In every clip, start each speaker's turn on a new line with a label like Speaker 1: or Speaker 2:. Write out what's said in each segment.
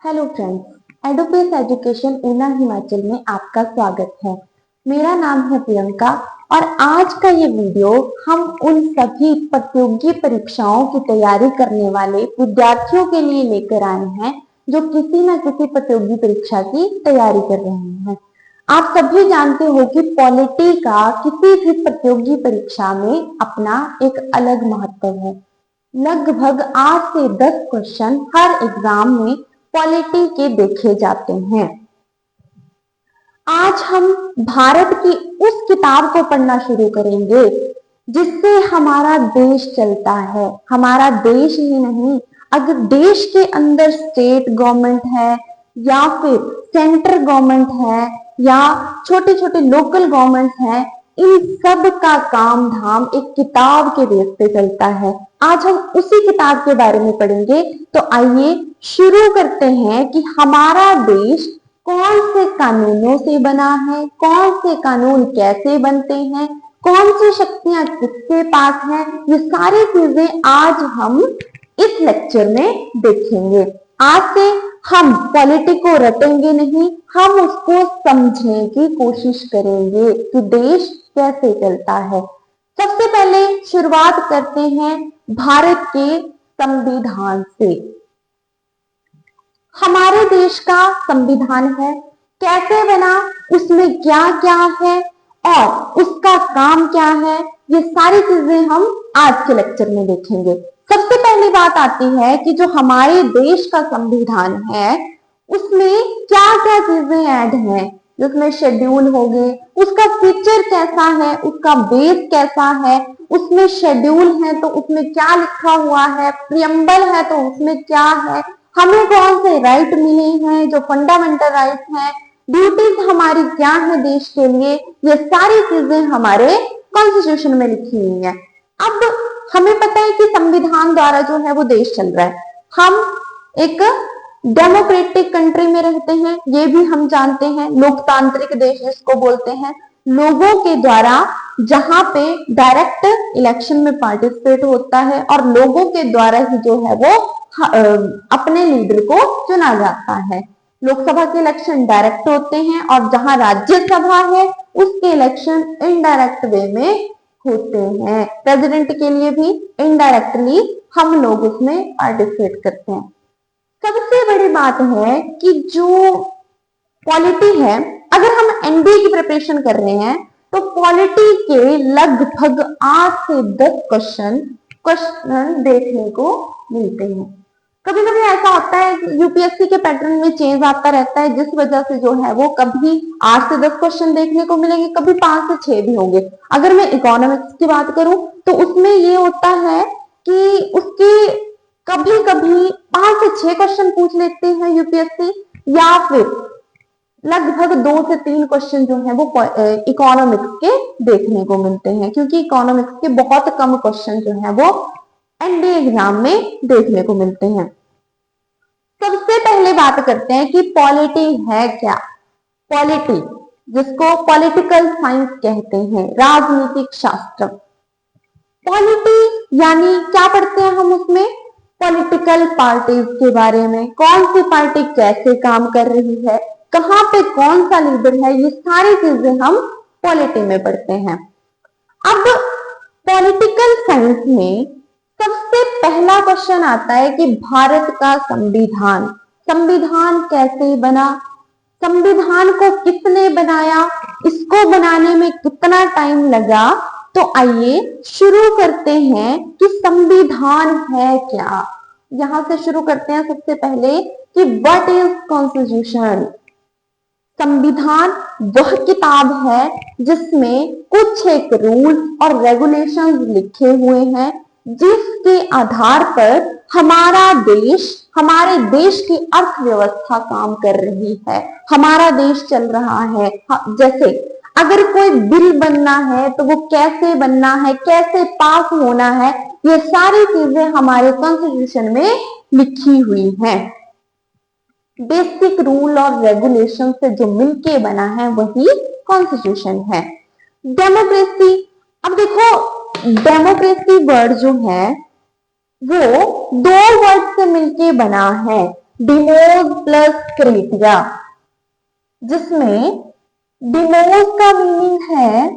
Speaker 1: Hello friends, एडोपेस education Una Himachal में आपका स्वागत है। मेरा नाम है प्रियंका और आज का ये वीडियो हम उन सभी प्रतियोगी परीक्षाओं की तैयारी करने वाले विद्यार्थियों के लिए लेकर आए हैं जो किसी न किसी प्रतियोगी परीक्षा की तैयारी कर रहे हैं। आप सभी जानते हो कि पॉलिटी का किसी भी प्रतियोगी परीक्षा में अपना एक अलग महत्व है। लगभग 8 से 10 क्वेश्चन हर एग्जाम में पॉलिटी के देखे जाते हैं। आज हम भारत की उस किताब को पढ़ना शुरू करेंगे जिससे हमारा देश चलता है। हमारा देश ही नहीं, अगर देश के अंदर स्टेट गवर्नमेंट है या फिर सेंट्रल गवर्नमेंट है या छोटे छोटे लोकल गवर्नमेंट है, इन सब का काम धाम एक किताब के बेस पे चलता है। आज हम उसी किताब के बारे में पढ़ेंगे। तो आइए शुरू करते हैं कि हमारा देश कौन से कानूनों से बना है, कौन से कानून कैसे बनते हैं, कौन सी शक्तियां किसके पास हैं, ये सारी चीजें आज हम इस लेक्चर में देखेंगे। आज से हम पॉलिटी को रटेंगे नहीं, हम उसको समझने की कोशिश करेंगे कि देश कैसे चलता है। सबसे पहले शुरुआत करते हैं भारत के संविधान से। हमारे देश का संविधान है, कैसे बना, उसमें क्या क्या है और उसका काम क्या है, ये सारी चीजें हम आज के लेक्चर में देखेंगे। सबसे पहली बात आती है कि जो हमारे देश का संविधान है उसमें क्या क्या चीजें ऐड हैं, जिसमें शेड्यूल हो गए, उसका फीचर कैसा है, उसका बेस कैसा है, उसमें शेड्यूल है तो उसमें क्या लिखा हुआ है, प्रियम्बल है तो उसमें क्या है, हमें कौन से राइट मिले हैं जो फंडामेंटल राइट हैं, ड्यूटीज हमारी क्या है देश के लिए, ये सारी चीजें हमारे कॉन्स्टिट्यूशन में लिखी हुई है। अब हमें पता है कि संविधान द्वारा जो है वो देश चल रहा है। हम एक डेमोक्रेटिक कंट्री में रहते हैं, ये भी हम जानते हैं, लोकतांत्रिक देश जिसको बोलते हैं। लोगों के द्वारा जहां पे डायरेक्ट इलेक्शन में पार्टिसिपेट होता है और लोगों के द्वारा ही जो है वो अपने लीडर को चुना जाता है। लोकसभा के इलेक्शन डायरेक्ट होते हैं और जहां राज्यसभा है उसके इलेक्शन इनडायरेक्ट वे में होते हैं। प्रेसिडेंट के लिए भी इनडायरेक्टली हम लोग उसमें पार्टिसिपेट करते हैं। सबसे बड़ी बात है कि जो पॉलिटी है, अगर हम एनडीए की प्रिपरेशन कर रहे हैं तो पॉलिटी के लगभग 8 से 10 क्वेश्चन देखने को मिलते हैं। कभी कभी ऐसा होता है कि यूपीएससी के पैटर्न में चेंज आता रहता है, जिस वजह से जो है वो कभी 8 से 10 क्वेश्चन देखने को मिलेंगे, कभी 5 से 6 भी होंगे। अगर मैं इकोनॉमिक्स की बात करूं तो उसमें ये होता है कि उसके कभी कभी 5 से 6 क्वेश्चन पूछ लेते हैं यूपीएससी, या फिर लगभग 2 से 3 क्वेश्चन जो है वो इकोनॉमिक्स के देखने को मिलते हैं, क्योंकि इकोनॉमिक्स के बहुत कम क्वेश्चन जो है वो एनडीए एग्जाम में देखने को मिलते हैं। सबसे पहले बात करते हैं कि पॉलिटी है क्या। पॉलिटी, जिसको पॉलिटिकल साइंस कहते हैं, राजनीतिक शास्त्र। पॉलिटी यानी क्या पढ़ते हैं हम उसमें? पॉलिटिकल पार्टीज के बारे में, कौन सी पार्टी कैसे काम कर रही है, कहां पे कौन सा लीडर है, ये सारी चीजें हम पॉलिटी में पढ़ते हैं। अब पॉलिटिकल साइंस में सबसे पहला क्वेश्चन आता है कि भारत का संविधान, संविधान कैसे बना, संविधान को किसने बनाया, इसको बनाने में कितना टाइम लगा। तो आइए शुरू करते हैं कि संविधान है क्या। यहां से शुरू करते हैं सबसे पहले कि व्हाट इज कॉन्स्टिट्यूशन। संविधान वह किताब है जिसमें कुछ एक रूल और रेगुलेशंस लिखे हुए हैं, जिसके आधार पर हमारा देश, हमारे देश की अर्थव्यवस्था काम कर रही है, हमारा देश चल रहा है। जैसे अगर कोई बिल बनना है तो वो कैसे बनना है, कैसे पास होना है, ये सारी चीजें हमारे कॉन्स्टिट्यूशन में लिखी हुई हैं। बेसिक रूल और रेगुलेशन से जो मिलके बना है वही कॉन्स्टिट्यूशन है। डेमोक्रेसी, अब देखो डेमोक्रेसी वर्ड जो है वो 2 वर्ड से मिलके बना है। डिमोज प्लस क्रेटिया, जिसमें डिमोज का मीनिंग है,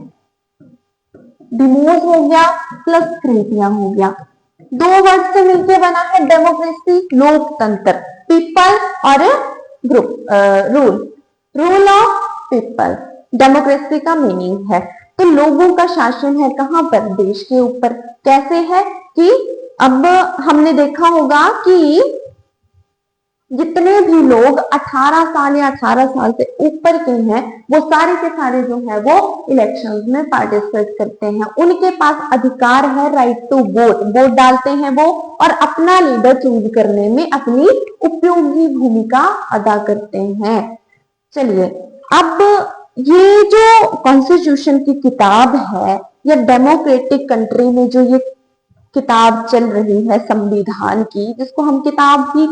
Speaker 1: डिमोज हो गया प्लस क्रेटिया हो गया, दो वर्ड से मिलकर बना है डेमोक्रेसी, लोकतंत्र, पीपल और group, rule, rule of people, democracy का मीनिंग है। तो लोगों का शासन है कहां पर, देश के ऊपर। कैसे है कि अब हमने देखा होगा कि जितने भी लोग 18 साल या 18 साल से ऊपर के हैं, वो सारे के सारे जो है वो इलेक्शंस में पार्टिसिपेट करते हैं। उनके पास अधिकार है राइट टू वोट, वोट डालते हैं वो और अपना लीडर चूज करने में अपनी उपयोगी भूमिका अदा करते हैं। चलिए, अब ये जो कॉन्स्टिट्यूशन की किताब है या डेमोक्रेटिक कंट्री में जो ये किताब चल रही है संविधान की, जिसको हम किताब ही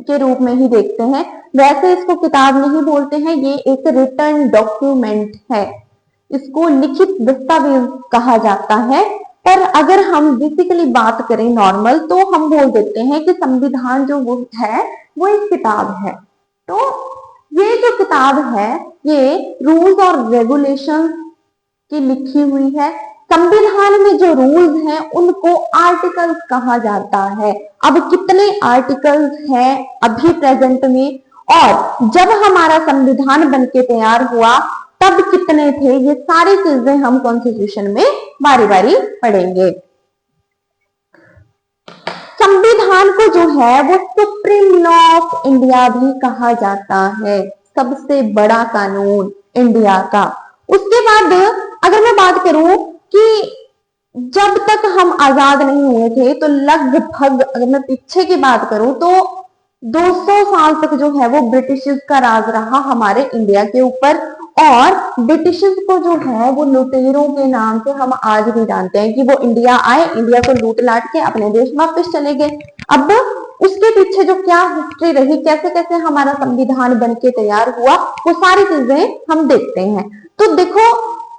Speaker 1: के रूप में ही देखते हैं, वैसे इसको किताब नहीं बोलते हैं, ये एक रिटन डॉक्यूमेंट है, इसको लिखित दस्तावेज कहा जाता है। पर अगर हम बेसिकली बात करें नॉर्मल, तो हम बोल देते हैं कि संविधान जो वो है वो एक किताब है। तो ये जो किताब है ये रूल्स और रेगुलेशन की लिखी हुई है। संविधान में जो रूल्स हैं उनको आर्टिकल्स कहा जाता है। अब कितने आर्टिकल्स हैं अभी प्रेजेंट में, और जब हमारा संविधान बनके तैयार हुआ तब कितने थे, ये सारी चीजें हम कॉन्स्टिट्यूशन में बारी बारी पढ़ेंगे। संविधान को जो है वो सुप्रीम लॉ ऑफ इंडिया भी कहा जाता है, सबसे बड़ा कानून इंडिया का। उसके बाद अगर मैं बात करूं कि जब तक हम आजाद नहीं हुए थे, तो लगभग अगर मैं पीछे की बात करूं तो 200 साल तक जो है वो ब्रिटिश का राज रहा हमारे इंडिया के ऊपर। और ब्रिटिश को जो है वो लुटेरों के नाम से हम आज भी जानते हैं कि वो इंडिया आए, इंडिया को लूट लाट के अपने देश वापस चले गए। अब उसके पीछे जो क्या हिस्ट्री रही, कैसे कैसे हमारा संविधान बनके तैयार हुआ, वो सारी चीजें हम देखते हैं। तो देखो,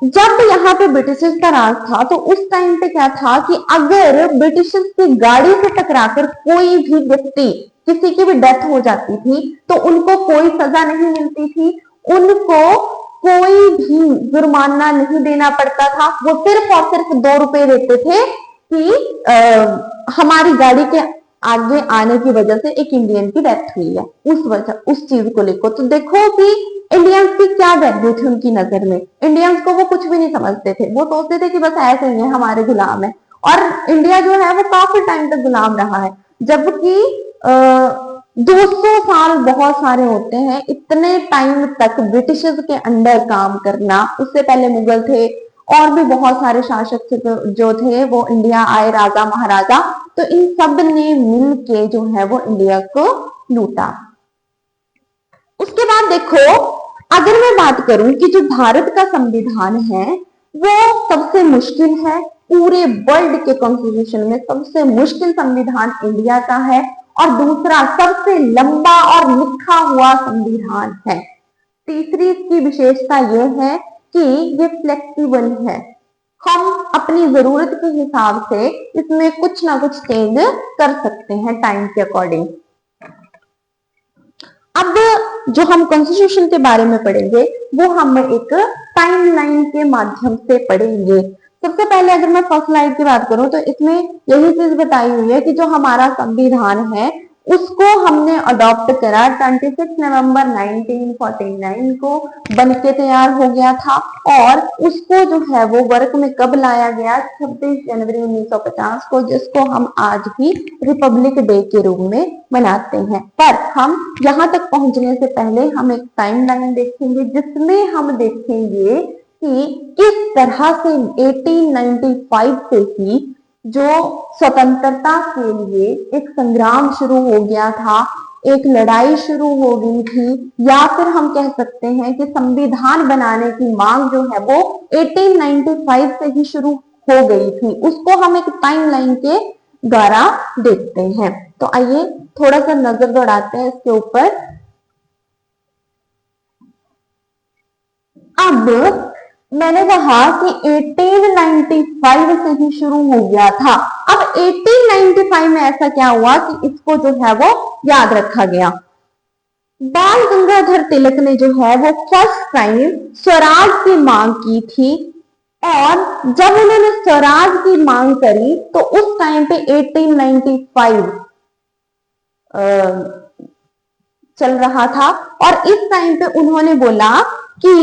Speaker 1: जब यहाँ पे ब्रिटिश का राज था तो उस टाइम पे क्या था कि अगर ब्रिटिश की गाड़ी से टकराकर कोई भी व्यक्ति, किसी की भी डेथ हो जाती थी तो उनको कोई सजा नहीं मिलती थी, उनको कोई भी जुर्माना नहीं देना पड़ता था। वो सिर्फ और सिर्फ 2 रुपए देते थे कि हमारी गाड़ी के आगे आने की वजह से एक इंडियन की डेथ हुई है, उस वजह उस चीज को लेकर। तो देखो कि इंडियंस की क्या वैल्यू थी उनकी नजर में, इंडियंस को वो कुछ भी नहीं समझते थे, वो सोचते थे कि बस ऐसे ही है, हमारे गुलाम है। और इंडिया जो है वो काफी टाइम तक गुलाम रहा है, जबकि 200 साल बहुत सारे होते हैं। इतने टाइम तक ब्रिटिश के अंडर काम करना, उससे पहले मुगल थे और भी बहुत सारे शासक जो थे वो इंडिया आए, राजा महाराजा, तो इन सब ने मिल के जो है वो इंडिया को लूटा। उसके बाद देखो, अगर मैं बात करूं कि जो भारत का संविधान है वो सबसे मुश्किल है, पूरे वर्ल्ड के कॉन्स्टिट्यूशन में सबसे मुश्किल संविधान इंडिया का है, और दूसरा सबसे लंबा और लिखा हुआ संविधान है। तीसरी इसकी विशेषता यह है कि ये फ्लेक्सिबल है, हम अपनी जरूरत के हिसाब से इसमें कुछ ना कुछ चेंज कर सकते हैं टाइम के अकॉर्डिंग। अब जो हम कॉन्स्टिट्यूशन के बारे में पढ़ेंगे वो हम एक टाइमलाइन के माध्यम से पढ़ेंगे। सबसे पहले अगर मैं फर्स्ट स्लाइड की बात करूं तो इसमें यही चीज बताई हुई है कि जो हमारा संविधान है उसको हमने अडॉप्ट करा 26 नवंबर 1949 को बनके तैयार हो गया था, और उसको जो है वो वर्क में कब लाया गया, 26 जनवरी 1950 को, जिसको हम आज भी रिपब्लिक डे के रूप में मनाते हैं। पर हम यहाँ तक पहुंचने से पहले हम एक टाइमलाइन देखेंगे, जिसमें हम देखेंगे कि किस तरह से 1895 से ही जो स्वतंत्रता के लिए एक संग्राम शुरू हो गया था, एक लड़ाई शुरू हो गई थी, या फिर हम कह सकते हैं कि संविधान बनाने की मांग जो है वो 1895 से ही शुरू हो गई थी, उसको हम एक टाइमलाइन के द्वारा देखते हैं। तो आइए थोड़ा सा नजर दौड़ाते हैं इसके ऊपर। अब मैंने कहा कि 1895 से ही शुरू हो गया था। अब 1895 में ऐसा क्या हुआ कि इस उसको जो है वो याद रखा गया। बाल गंगाधर तिलक ने जो है वो फर्स्ट टाइम स्वराज की मांग की थी, और जब उन्होंने स्वराज की मांग करी तो उस टाइम पे 1895 चल रहा था, और इस टाइम पे उन्होंने बोला कि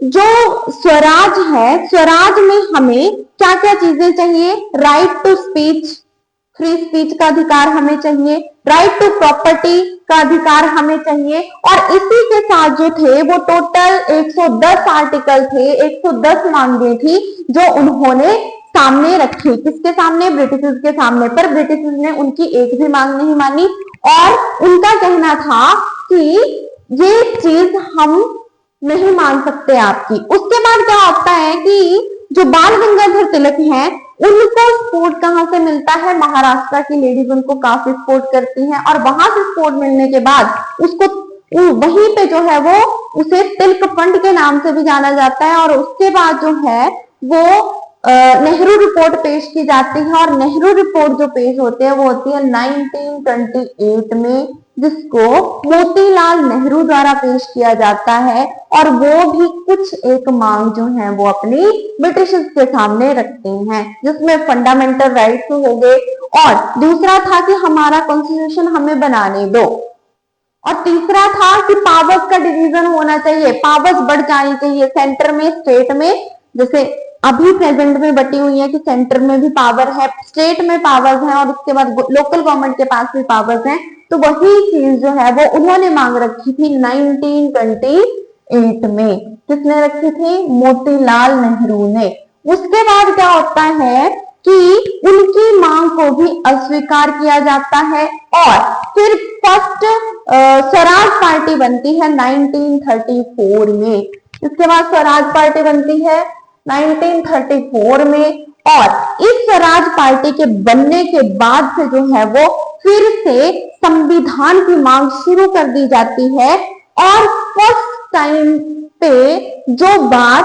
Speaker 1: जो स्वराज है, स्वराज में हमें क्या क्या चीजें चाहिए, right to speech, free speech का अधिकार हमें चाहिए, राइट टू प्रॉपर्टी का अधिकार हमें चाहिए, और इसी के साथ जो थे वो टोटल 110 आर्टिकल थे, 110 मांगे थी जो उन्होंने सामने रखी। किसके सामने? ब्रिटिशर्स के सामने। पर ब्रिटिशर्स ने उनकी एक भी मांग नहीं मानी, और उनका कहना था कि ये चीज हम नहीं मान सकते आपकी। उसके बाद क्या होता है कि जो बाल गंगाधर तिलक हैं, उनको सपोर्ट कहां से मिलता है? महाराष्ट्र की लेडीज उनको काफी सपोर्ट करती हैं, और वहां से सपोर्ट मिलने के बाद उसको वहीं पे जो है वो उसे तिलक फंड के नाम से भी जाना जाता है। और उसके बाद जो है वो नेहरू रिपोर्ट पेश की जाती है, और नेहरू रिपोर्ट जो पेश होती है वो होती है 1928 में, जिसको मोतीलाल नेहरू द्वारा पेश किया जाता है, और वो भी कुछ एक मांग जो है वो अपनी ब्रिटिशर्स के सामने रखते हैं, जिसमें फंडामेंटल राइट्स हो गए, और दूसरा था कि हमारा कॉन्स्टिट्यूशन हमें बनाने दो, और तीसरा था कि पावर्स का डिवीजन होना चाहिए, पावर्स बढ़ जानी चाहिए सेंटर में, स्टेट में। जैसे अभी प्रेजेंट में बटी हुई है कि सेंटर में भी पावर है, स्टेट में पावर्स है, और उसके बाद लोकल गवर्नमेंट के पास भी पावर्स हैं। तो वही चीज जो है वो उन्होंने मांग रखी थी 1928 में। किसने रखी थी? मोतीलाल नेहरू ने। उसके बाद क्या होता है कि उनकी मांग को भी अस्वीकार किया जाता है, और फिर फर्स्ट स्वराज पार्टी बनती है 1934 में। इसके बाद स्वराज पार्टी बनती है 1934 में, और इस स्वराज पार्टी के बनने के बाद से जो है वो फिर से संविधान की मांग शुरू कर दी जाती है, और फर्स्ट टाइम पे जो बात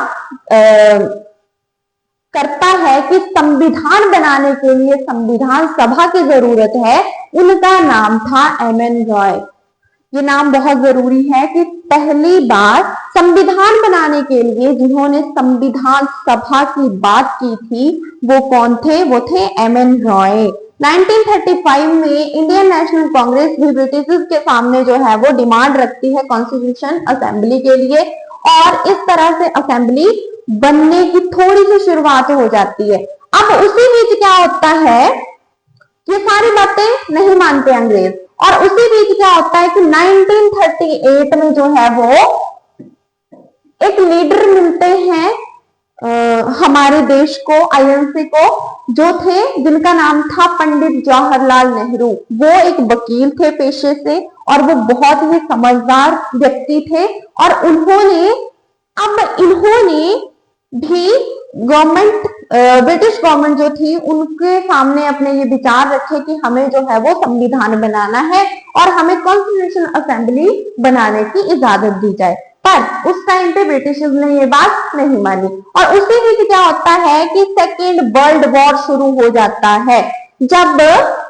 Speaker 1: करता है कि संविधान बनाने के लिए संविधान सभा की जरूरत है, उनका नाम था एम.एन. रॉय। ये नाम बहुत जरूरी है कि पहली बार संविधान बनाने के लिए जिन्होंने संविधान सभा की बात की थी वो कौन थे? वो थे एम.एन. रॉय। 1935 में इंडियन नेशनल कांग्रेस भी ब्रिटिशर्स के सामने जो है वो डिमांड रखती है कॉन्स्टिट्यूशन असेंबली के लिए, और इस तरह से असेंबली बनने की थोड़ी सी शुरुआत हो जाती है। अब उसी बीच क्या होता है, ये सारी बातें नहीं मानते अंग्रेज, और उसी बीच क्या होता है कि 1938 में जो है वो एक लीडर मिलते हैं हमारे देश को, आईएनसी को, जो थे जिनका नाम था पंडित जवाहरलाल नेहरू। वो एक वकील थे पेशे से, और वो बहुत ही समझदार व्यक्ति थे, और इन्होंने भी गवर्नमेंट, ब्रिटिश गवर्नमेंट जो थी उनके सामने अपने ये विचार रखे कि हमें जो है वो संविधान बनाना है, और हमें कॉन्स्टिट्यूशन असेंबली बनाने की इजाजत दी जाए। पर उस टाइम पे ब्रिटिशर्स ने ये बात नहीं मानी, और उसी बीच क्या होता है कि सेकेंड वर्ल्ड वॉर शुरू हो जाता है। जब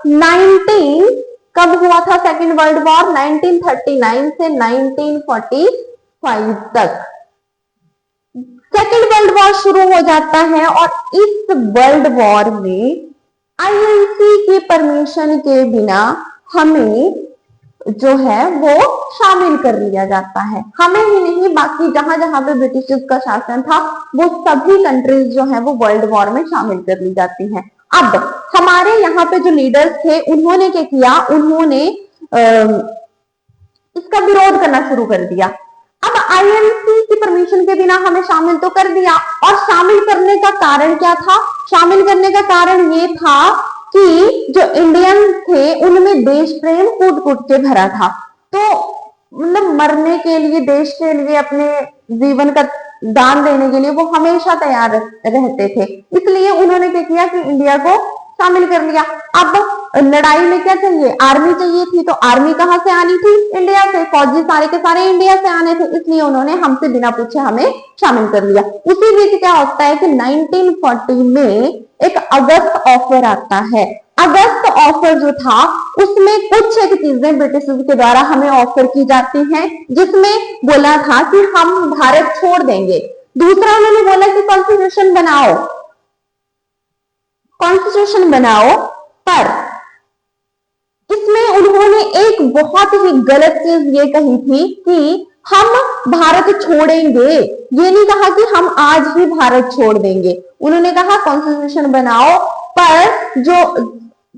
Speaker 1: 19 कब हुआ था सेकेंड वर्ल्ड वॉर? 1939 से 1945 तक सेकेंड वर्ल्ड वॉर शुरू हो जाता है, और इस वर्ल्ड वॉर में आईएनसी की परमिशन के बिना हमें जो है वो शामिल कर लिया जाता है। हमें ही नहीं, बाकी जहां जहां पे ब्रिटिशर्स का शासन था वो सभी कंट्रीज जो है वो वर्ल्ड वॉर में शामिल कर ली जाती हैं। अब हमारे यहाँ पे जो लीडर्स थे उन्होंने क्या किया, उन्होंने इसका विरोध करना शुरू कर दिया। अब आईएनसी की परमिशन के बिना हमें शामिल तो कर दिया, और शामिल करने का कारण क्या था? शामिल करने का कारण ये था कि जो इंडियन थे उनमें देश प्रेम कूट कूट के भरा था, तो मतलब मरने के लिए, देश के लिए, अपने जीवन का दान देने के लिए वो हमेशा तैयार रहते थे। इसलिए उन्होंने क्या किया कि इंडिया को शामिल कर लिया। अब लड़ाई में क्या चाहिए? आर्मी चाहिए थी, तो आर्मी कहां से आनी थी? इंडिया से। फौजी सारे के सारे इंडिया से आने थे, इसलिए उन्होंने हमसे बिना पूछे हमें शामिल कर लिया। उसी बीच क्या होता है कि 1940 में एक अगस्त ऑफर आता है, अगस्त ऑफर जो था उसमें कुछ एक चीजें ब्रिटिश के द्वारा हमें ऑफर की जाती हैं, जिसमें बोला था कि हम भारत छोड़ देंगे। दूसरा उन्होंने बोला कि कॉन्स्टिट्यूशन बनाओ, कॉन्स्टिट्यूशन बनाओ, पर इसमें उन्होंने एक बहुत ही गलत चीज ये कही थी कि हम भारत छोड़ेंगे, ये नहीं कहा कि हम आज ही भारत छोड़ देंगे। उन्होंने कहा कॉन्स्टिट्यूशन बनाओ, पर जो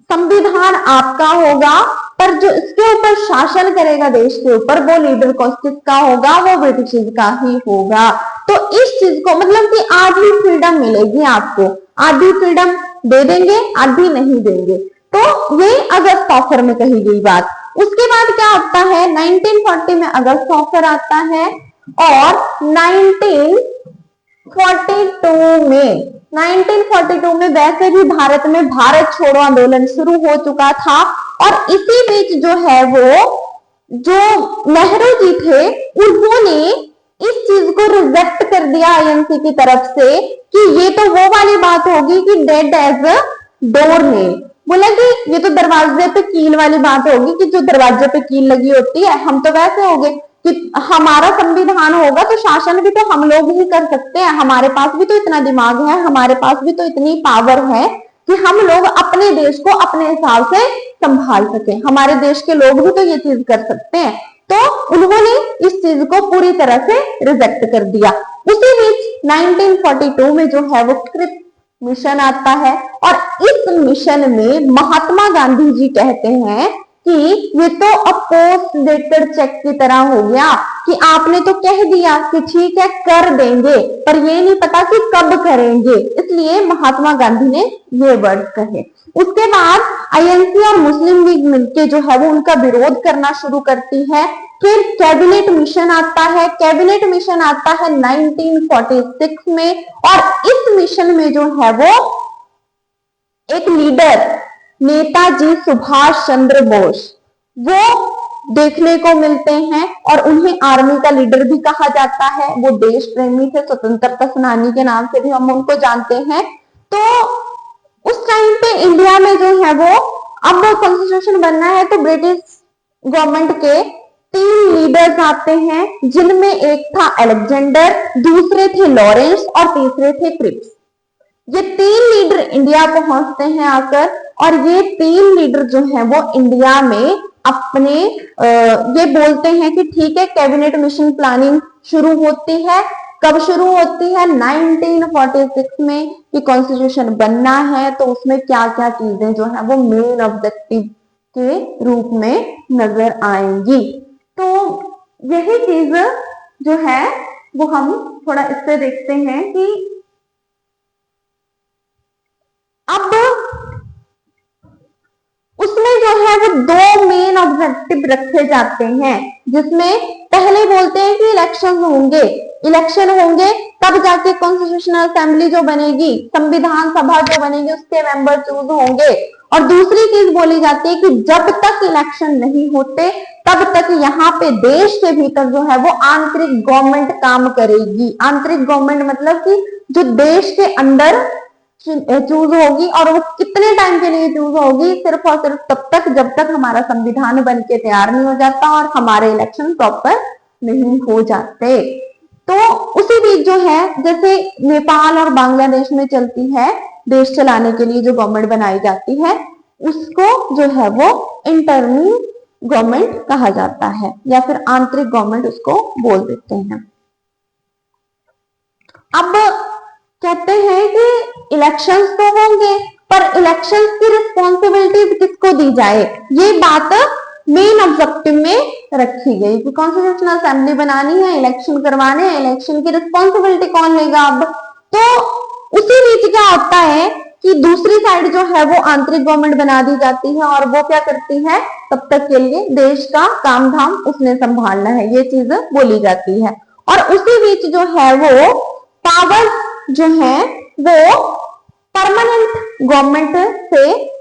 Speaker 1: संविधान आपका होगा, पर जो इसके ऊपर शासन करेगा देश के ऊपर, वो लीडर किसका होगा, वो ब्रिटिश का ही होगा। तो इस चीज को मतलब कि आधी फ्रीडम मिलेगी आपको, आधी फ्रीडम दे देंगे, आधी नहीं देंगे। तो ये अगस्त ऑफर में कही गई बात। उसके बाद क्या आता है, 1940 में अगस्त ऑफर आता है, और 1942 में वैसे भी भारत में भारत छोड़ो आंदोलन शुरू हो चुका था, और इसी बीच जो है वो जो नेहरू जी थे उन्होंने इस चीज को रिजेक्ट कर दिया आईएनसी की तरफ से कि ये तो वो वाली बात होगी कि dead as a door nail. बोला कि ये तो दरवाजे पे कील वाली बात होगी कि जो दरवाजे पे कील लगी होती है, हम तो वैसे हो गए कि हमारा संविधान होगा तो शासन भी तो हम लोग ही कर सकते हैं, हमारे पास भी तो इतना दिमाग है, हमारे पास भी तो इतनी पावर है कि हम लोग अपने देश को अपने हिसाब से संभाल सके, हमारे देश के लोग भी तो ये चीज कर सकते हैं। तो उन्होंने इस चीज को पूरी तरह से रिजेक्ट कर दिया। उसी बीच 1942 में जो है वो क्रिप्स मिशन आता है, और इस मिशन में महात्मा गांधी जी कहते हैं कि ये तो अपोस्ट डेटेड चेक की तरह हो गया कि आपने तो कह दिया कि ठीक है कर देंगे, पर ये नहीं पता कि कब करेंगे, इसलिए महात्मा गांधी ने ये वर्ड कहे। उसके बाद आईएनसी और मुस्लिम लीग मिलकर जो है वो उनका विरोध करना शुरू करती है। फिर कैबिनेट मिशन आता है, कैबिनेट मिशन आता है 1946 में, और इस मिशन में जो है वो एक लीडर नेताजी सुभाष चंद्र बोस वो देखने को मिलते हैं, और उन्हें आर्मी का लीडर भी कहा जाता है। वो देश प्रेमी थे, स्वतंत्रता सेनानी के नाम से भी हम उनको जानते हैं। तो उस टाइम पे इंडिया में जो है वो अब कॉन्स्टिट्यूशन बनना है, तो ब्रिटिश गवर्नमेंट के 3 लीडर्स आते हैं, जिनमें एक था अलेक्जेंडर, दूसरे थे लॉरेंस और तीसरे थे क्रिप्स। ये 3 लीडर इंडिया पहुंचते हैं आकर, और ये 3 लीडर जो हैं वो इंडिया में अपने ये बोलते हैं कि ठीक है कैबिनेट मिशन प्लानिंग शुरू होती है। कब शुरू होती है, 1946 में, कि कॉन्स्टिट्यूशन बनना है तो उसमें क्या क्या चीजें जो है वो मेन ऑब्जेक्टिव के रूप में नजर आएंगी। तो यही चीज जो है वो हम थोड़ा इससे देखते हैं कि अब उसमें जो है वो 2 मेन ऑब्जेक्टिव रखे जाते हैं, जिसमें पहले बोलते हैं कि इलेक्शन होंगे तब जाके कॉन्स्टिट्यूशनल असेंबली जो बनेगी, संविधान सभा जो बनेगी, उसके मेंबर चूज होंगे। और दूसरी चीज बोली जाती है कि जब तक इलेक्शन नहीं होते तब तक यहाँ पे देश के भीतर जो है वो आंतरिक गवर्नमेंट काम करेगी। आंतरिक गवर्नमेंट मतलब कि जो देश के अंदर चूज होगी, और वो कितने टाइम के लिए चूज होगी, सिर्फ और सिर्फ तब तक जब तक हमारा संविधान बन के तैयार नहीं हो जाता और हमारे इलेक्शन प्रॉपर नहीं हो जाते। तो उसी बीच जो है, जैसे नेपाल और बांग्लादेश में चलती है, देश चलाने के लिए जो गवर्नमेंट बनाई जाती है उसको जो है वो इंटरनल गवर्नमेंट कहा जाता है, या फिर आंतरिक गवर्नमेंट उसको बोल देते हैं। अब कहते हैं कि इलेक्शंस तो होंगे, पर इलेक्शंस की रिस्पॉन्सिबिलिटीज किसको दी जाए, ये बात मेन ऑब्जेक्टिव में रखी गई कि कॉन्स्टिट्यूशनल असेंबली बनानी है, इलेक्शन करवाने हैं, इलेक्शन की रिस्पॉन्सिबिलिटी कौन लेगा। अब तो उसी बीच क्या होता है कि दूसरी साइड जो है वो आंतरिक गवर्नमेंट बना दी जाती है, और वो क्या करती है, तब तक के लिए देश का काम धाम उसने संभालना है, ये चीज बोली जाती है। और उसी बीच जो है वो पावर जो है वो परमानेंट गवर्नमेंट से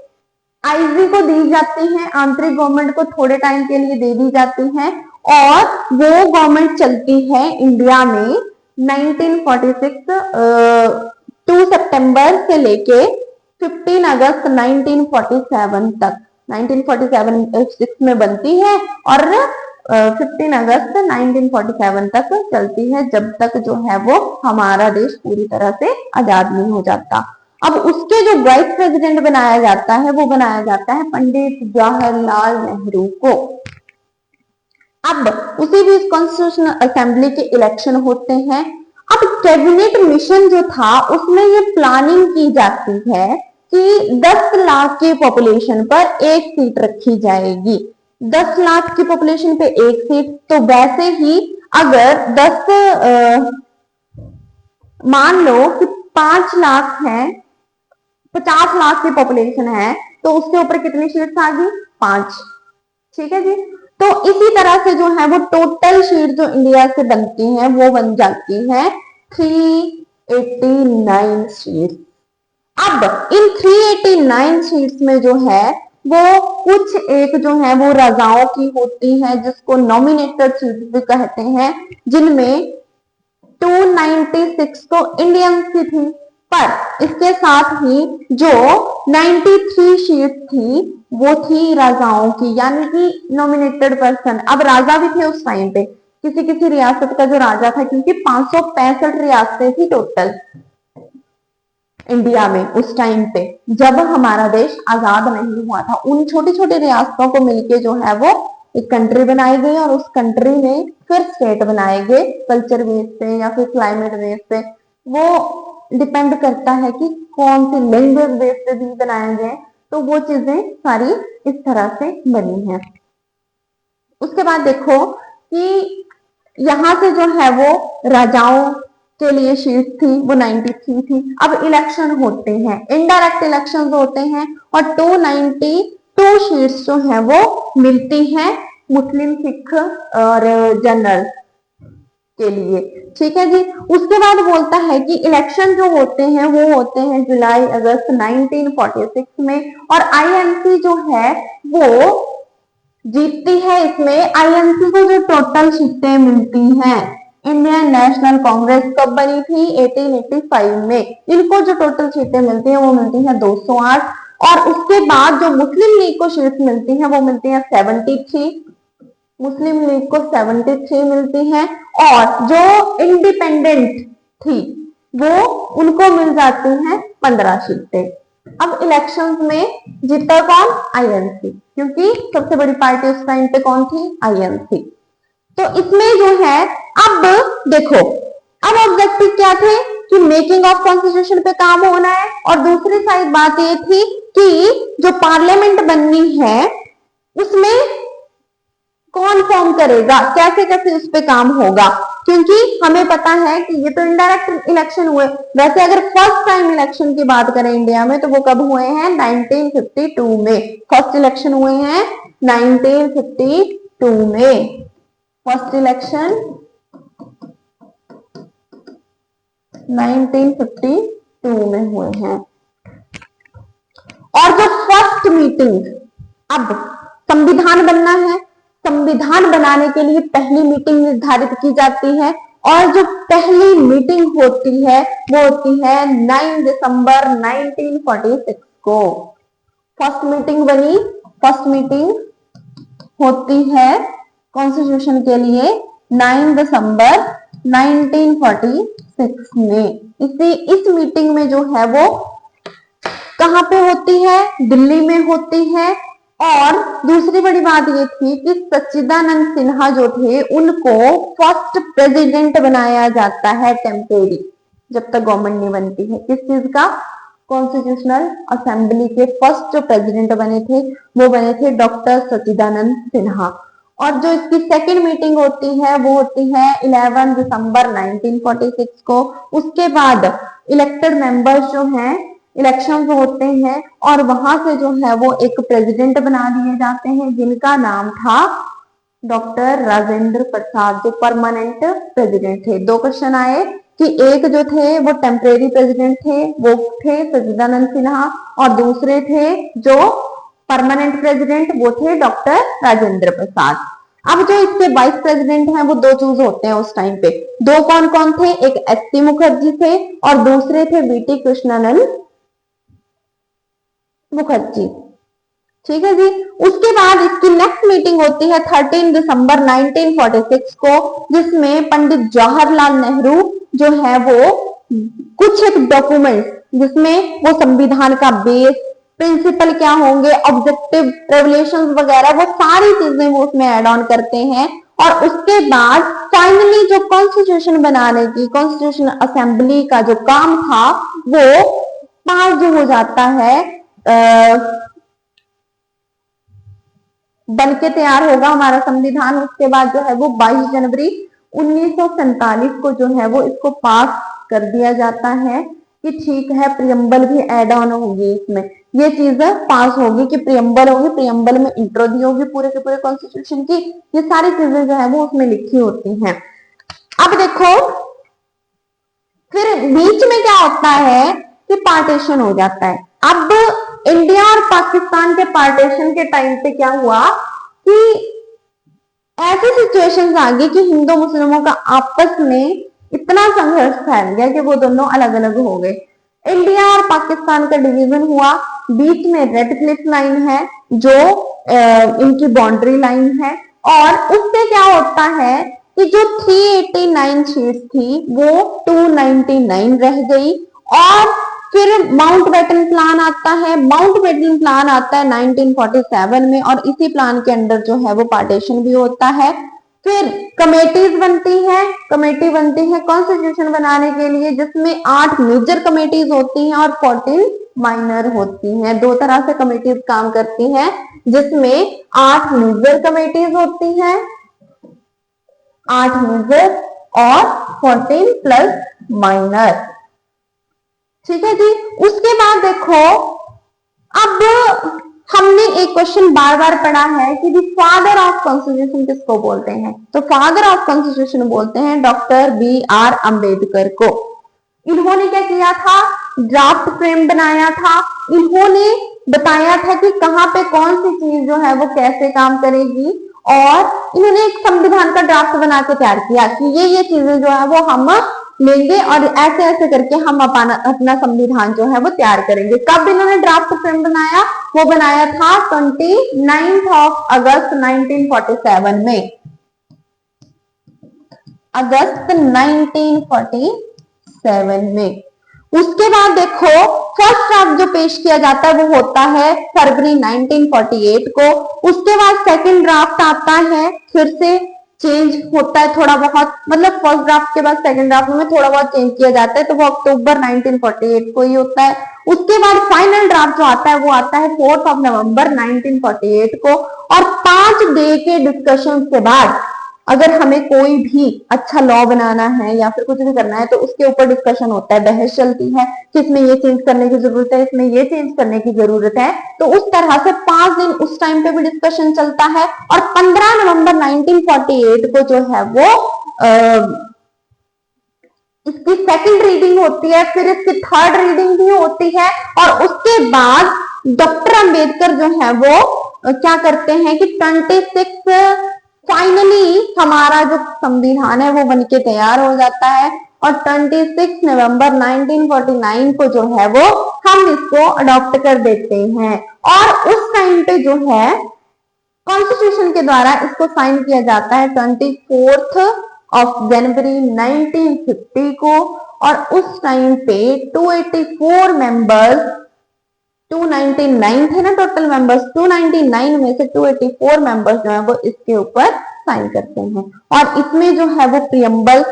Speaker 1: आईजी को दी जाती है, आंतरिक गवर्नमेंट को थोड़े टाइम के लिए दे दी जाती है, और वो गवर्नमेंट चलती है इंडिया में 1946 2 सितंबर से लेके 15 अगस्त 1947 तक, 1947 में बनती है और 15 अगस्त 1947 तक चलती है, जब तक जो है वो हमारा देश पूरी तरह से आजाद नहीं हो जाता। अब उसके जो वाइस प्रेसिडेंट बनाया जाता है वो बनाया जाता है पंडित जवाहरलाल नेहरू को। अब उसी बीच कॉन्स्टिट्यूशनल असेंबली के इलेक्शन होते हैं। अब कैबिनेट मिशन जो था उसमें ये प्लानिंग की जाती है कि 10 लाख की पॉपुलेशन पर एक सीट रखी जाएगी। 10 लाख की पॉपुलेशन पे एक सीट, तो वैसे ही अगर 10 मान लो कि 5 लाख है, 50 लाख की पॉपुलेशन है, तो उसके ऊपर कितनी सीट्स आ गई? 5। ठीक है जी। तो इसी तरह से जो है वो टोटल सीट जो इंडिया से बनती हैं वो बन जाती है 389 सीट्स। अब इन 389 सीट्स में जो है वो कुछ एक जो है वो राजाओं की होती है, जिसको नॉमिनेटेड सीट्स भी कहते हैं, जिनमें 296 तो इंडियंस की थी, पर इसके साथ ही जो 93 सीट थी वो थी राजाओं की, यानी कि नॉमिनेटेड पर्सन। अब राजा भी थे उस टाइम पे, किसी किसी रियासत का जो राजा था, क्योंकि 565 रियासतें थी टोटल इंडिया में उस टाइम पे, जब हमारा देश आजाद नहीं हुआ था। उन छोटी छोटी रियासतों को मिलके जो है वो एक कंट्री बनाई गई और उस कंट्री में फिर स्टेट बनाए गए कल्चर बेस पे या फिर क्लाइमेट बेस पे। वो डिपेंड करता है कि कौन सी लैंग्वेज बेस पे भी बनाए गए, तो वो चीजें सारी इस तरह से बनी है। उसके बाद देखो कि यहां से जो है वो राजाओं के लिए सीट थी वो 93 थी। अब इलेक्शन होते हैं, इनडायरेक्ट इलेक्शन होते हैं और 292 सीट्स जो है वो मिलती हैं मुस्लिम, सिख और जनरल के लिए। ठीक है जी। उसके बाद बोलता है कि इलेक्शन जो होते हैं वो होते हैं जुलाई अगस्त 1946 में, और आईएनसी जो है वो जीतती है। इसमें आईएनसी को जो टोटल सीटें मिलती हैं, इंडियन नेशनल कांग्रेस कब बनी थी? 1885 में। इनको जो टोटल सीटें मिलती हैं वो मिलती हैं 208, और उसके बाद जो मुस्लिम लीग को सीट मिलती हैं वो मिलती हैं 73, मुस्लिम लीग को 73 मिलती हैं, और जो इंडिपेंडेंट थी वो उनको मिल जाती हैं 15 सीटें। अब इलेक्शंस में जीता कौन? आईएनसी, क्योंकि सबसे बड़ी पार्टी उस टाइम पे कौन थी? आईएनसी। तो इसमें जो है, अब देखो, अब ऑब्जेक्टिव क्या थे कि मेकिंग ऑफ कॉन्स्टिट्यूशन पे काम होना है, और दूसरी साइड बात ये थी कि जो पार्लियामेंट बननी है उसमें कौन फॉर्म करेगा, कैसे कैसे उस पे काम होगा, क्योंकि हमें पता है कि ये तो इनडायरेक्ट इलेक्शन हुए। वैसे अगर फर्स्ट टाइम इलेक्शन की बात करें इंडिया में तो वो कब हुए हैं? 1952 में फर्स्ट इलेक्शन हुए हैं, 1952 में फर्स्ट इलेक्शन 1952 में हुए हैं। और जो फर्स्ट मीटिंग, अब संविधान बनना है, संविधान बनाने के लिए पहली मीटिंग निर्धारित की जाती है, और जो पहली मीटिंग होती है वो होती है 9 दिसंबर 1946 को। फर्स्ट मीटिंग बनी, फर्स्ट मीटिंग होती है कॉन्स्टिट्यूशन के लिए 9 दिसंबर 1946 में। इस मीटिंग में जो है वो कहां पे होती है? दिल्ली में होती है। और दूसरी बड़ी बात ये थी कि सच्चिदानंद सिन्हा जो थे उनको फर्स्ट प्रेसिडेंट बनाया जाता है टेम्परेरी, जब तक गवर्नमेंट नहीं बनती है। किस चीज का? कॉन्स्टिट्यूशनल असेंबली के फर्स्ट जो प्रेसिडेंट बने थे वो बने थे डॉक्टर सच्चिदानंद सिन्हा। और जो इसकी सेकेंड मीटिंग होती है वो होती है 11 दिसंबर 1946 को। उसके बाद इलेक्टेड मेंबर्स जो हैं, इलेक्शन होते हैं, और वहां से जो है वो एक प्रेसिडेंट बना दिए जाते हैं, जिनका नाम था डॉक्टर राजेंद्र प्रसाद, जो परमानेंट प्रेसिडेंट थे। दो क्वेश्चन आए कि एक जो थे वो टेम्परेरी प्रेसिडेंट थे, वो थे सच्चिदानंद सिन्हा, और दूसरे थे जो परमानेंट प्रेसिडेंट, वो थे डॉक्टर राजेंद्र प्रसाद। अब जो इसके वाइस प्रेसिडेंट हैं वो दो चूज होते हैं उस टाइम पे। दो कौन कौन थे? एक एस सी मुखर्जी थे और दूसरे थे बीटी कृष्णानंद मुखर्जी। ठीक है जी। उसके बाद इसकी नेक्स्ट मीटिंग होती है 13 दिसंबर 1946 को, जिसमें पंडित जवाहरलाल नेहरू जो है वो कुछ एक डॉक्यूमेंट, जिसमें वो संविधान का बेस, प्रिंसिपल क्या होंगे, ऑब्जेक्टिव, रेवल्यूशंस वगैरह, वो सारी चीजें वो उसमें ऐड ऑन करते हैं। और उसके बाद फाइनली जो कॉन्स्टिट्यूशन बनाने की, कॉन्स्टिट्यूशन असेंबली का जो काम था वो पास जो हो जाता है, बन के तैयार होगा हमारा संविधान। उसके बाद जो है वो 22 जनवरी 1947 को जो है वो इसको पास कर दिया जाता है कि ठीक है, प्रियम्बल भी एड ऑन होगी, इसमें ये चीजें पास होगी कि प्रियम्बल होगी, प्रियम्बल में इंट्रो दी होगी पूरे के पूरे कॉन्स्टिट्यूशन की, ये सारी चीजें जो है वो उसमें लिखी होती हैं। अब देखो फिर बीच में क्या होता है कि पार्टीशन हो जाता है। अब इंडिया और पाकिस्तान के पार्टीशन के टाइम पे क्या हुआ कि ऐसी सिचुएशंस आ गई कि हिंदू मुस्लिमों का आपस में इतना संघर्ष फैल गया कि वो दोनों अलग अलग हो गए। इंडिया और पाकिस्तान का डिवीजन हुआ, बीच में रेड क्लिफ लाइन है जो इनकी बाउंड्री लाइन है, और उससे क्या होता है कि जो 389 शीट्स थी वो 299 रह गई। और फिर माउंटबेटन प्लान आता है, माउंटबेटन प्लान आता है 1947 में, और इसी प्लान के अंदर जो है वो पार्टीशन भी होता है। फिर कमेटीज बनती है, कमेटी बनती है कॉन्स्टिट्यूशन बनाने के लिए, जिसमें 8 मेजर कमेटीज होती हैं और 14 माइनर होती हैं। दो तरह से कमेटीज काम करती हैं, जिसमें 8 मेजर कमेटीज होती हैं, 8 मेजर और 14 प्लस माइनर। ठीक है जी। उसके बाद देखो, अब हमने एक क्वेश्चन बार बार पढ़ा है कि फादर ऑफ कॉन्स्टिट्यूशन किसको बोलते हैं, तो फादर ऑफ कॉन्स्टिट्यूशन बोलते हैं डॉक्टर BR अम्बेडकर को। इन्होंने क्या किया था, ड्राफ्ट फ्रेम बनाया था, इन्होंने बताया था कि कहाँ पे कौन सी चीज जो है वो कैसे काम करेगी, और इन्होंने एक संविधान का ड्राफ्ट बना के तैयार किया कि ये चीजें जो है वो हम लेंगे और ऐसे ऐसे करके हम अपना संविधान जो है वो तैयार करेंगे। कब इन्होंने ड्राफ्ट फ्रेम बनाया, वो बनाया था 29 अगस्त 1947 में, अगस्त 1947 में। उसके बाद देखो फर्स्ट ड्राफ्ट जो पेश किया जाता है वो होता है फरवरी 1948 को। उसके बाद सेकंड ड्राफ्ट आता है, फिर से चेंज होता है थोड़ा बहुत, मतलब फर्स्ट ड्राफ्ट के बाद सेकंड ड्राफ्ट में थोड़ा बहुत चेंज किया जाता है, तो वो अक्टूबर 1948 को ही होता है। उसके बाद फाइनल ड्राफ्ट जो आता है वो आता है 4 नवंबर 1948 को। और 5 डे के डिस्कशन के बाद अगर हमें कोई भी अच्छा लॉ बनाना है या फिर कुछ भी करना है, तो उसके ऊपर डिस्कशन होता है, बहस चलती है कि इसमें ये चेंज करने की जरूरत है, इसमें ये चेंज करने की जरूरत है। तो उस तरह से 5 दिन उस टाइम पे भी डिस्कशन चलता है। और 15 नवंबर 1948 को जो है वो इसकी सेकंड रीडिंग होती है, फिर इसकी थर्ड रीडिंग भी होती है। और उसके बाद डॉक्टर अंबेडकर जो है वो क्या करते हैं कि 26 फाइनली हमारा जो संविधान है वो बनके तैयार हो जाता है। और 26 नवंबर 1949 को जो है वो हम इसको अडॉप्ट कर देते हैं। और उस टाइम पे जो है कॉन्स्टिट्यूशन के द्वारा इसको साइन किया जाता है 24 जनवरी 1950 को। और उस टाइम पे 284 मेंबर्स, 299 थे ना टोटल मेंबर्स, 299 में से 284 मेंबर्स जो है वो इसके ऊपर साइन करते हैं। और इसमें जो है वो प्रियम्बल,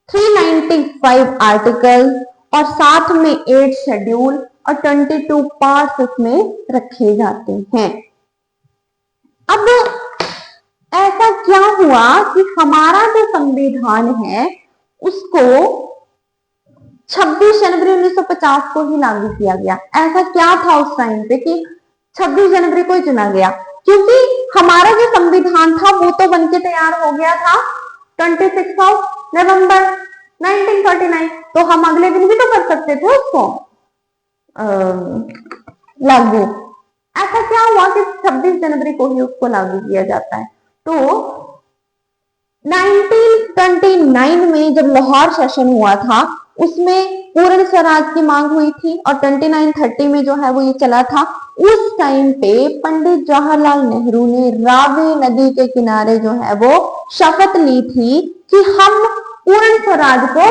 Speaker 1: 395 आर्टिकल और साथ में 8 शेड्यूल और 22 पार्ट्स इसमें रखे जाते हैं। अब ऐसा क्या हुआ कि हमारा जो संविधान है उसको 26 जनवरी 1950 को ही लागू किया गया। ऐसा क्या था उस टाइम पे कि 26 जनवरी को ही चुना गया? क्योंकि हमारा जो संविधान था वो तो बनके तैयार हो गया था 26 नवंबर 1949, तो हम अगले दिन भी तो कर सकते थे उसको लागू। ऐसा क्या हुआ कि 26 जनवरी को ही उसको लागू किया जाता है? तो 1929 में जब लाहौर सेशन हुआ था उसमें पूर्ण स्वराज की मांग हुई थी और 2930 में जो है वो ये चला था। उस टाइम पे पंडित जवाहरलाल नेहरू ने रावी नदी के किनारे जो है वो शपथ ली थी कि हम पूर्ण स्वराज को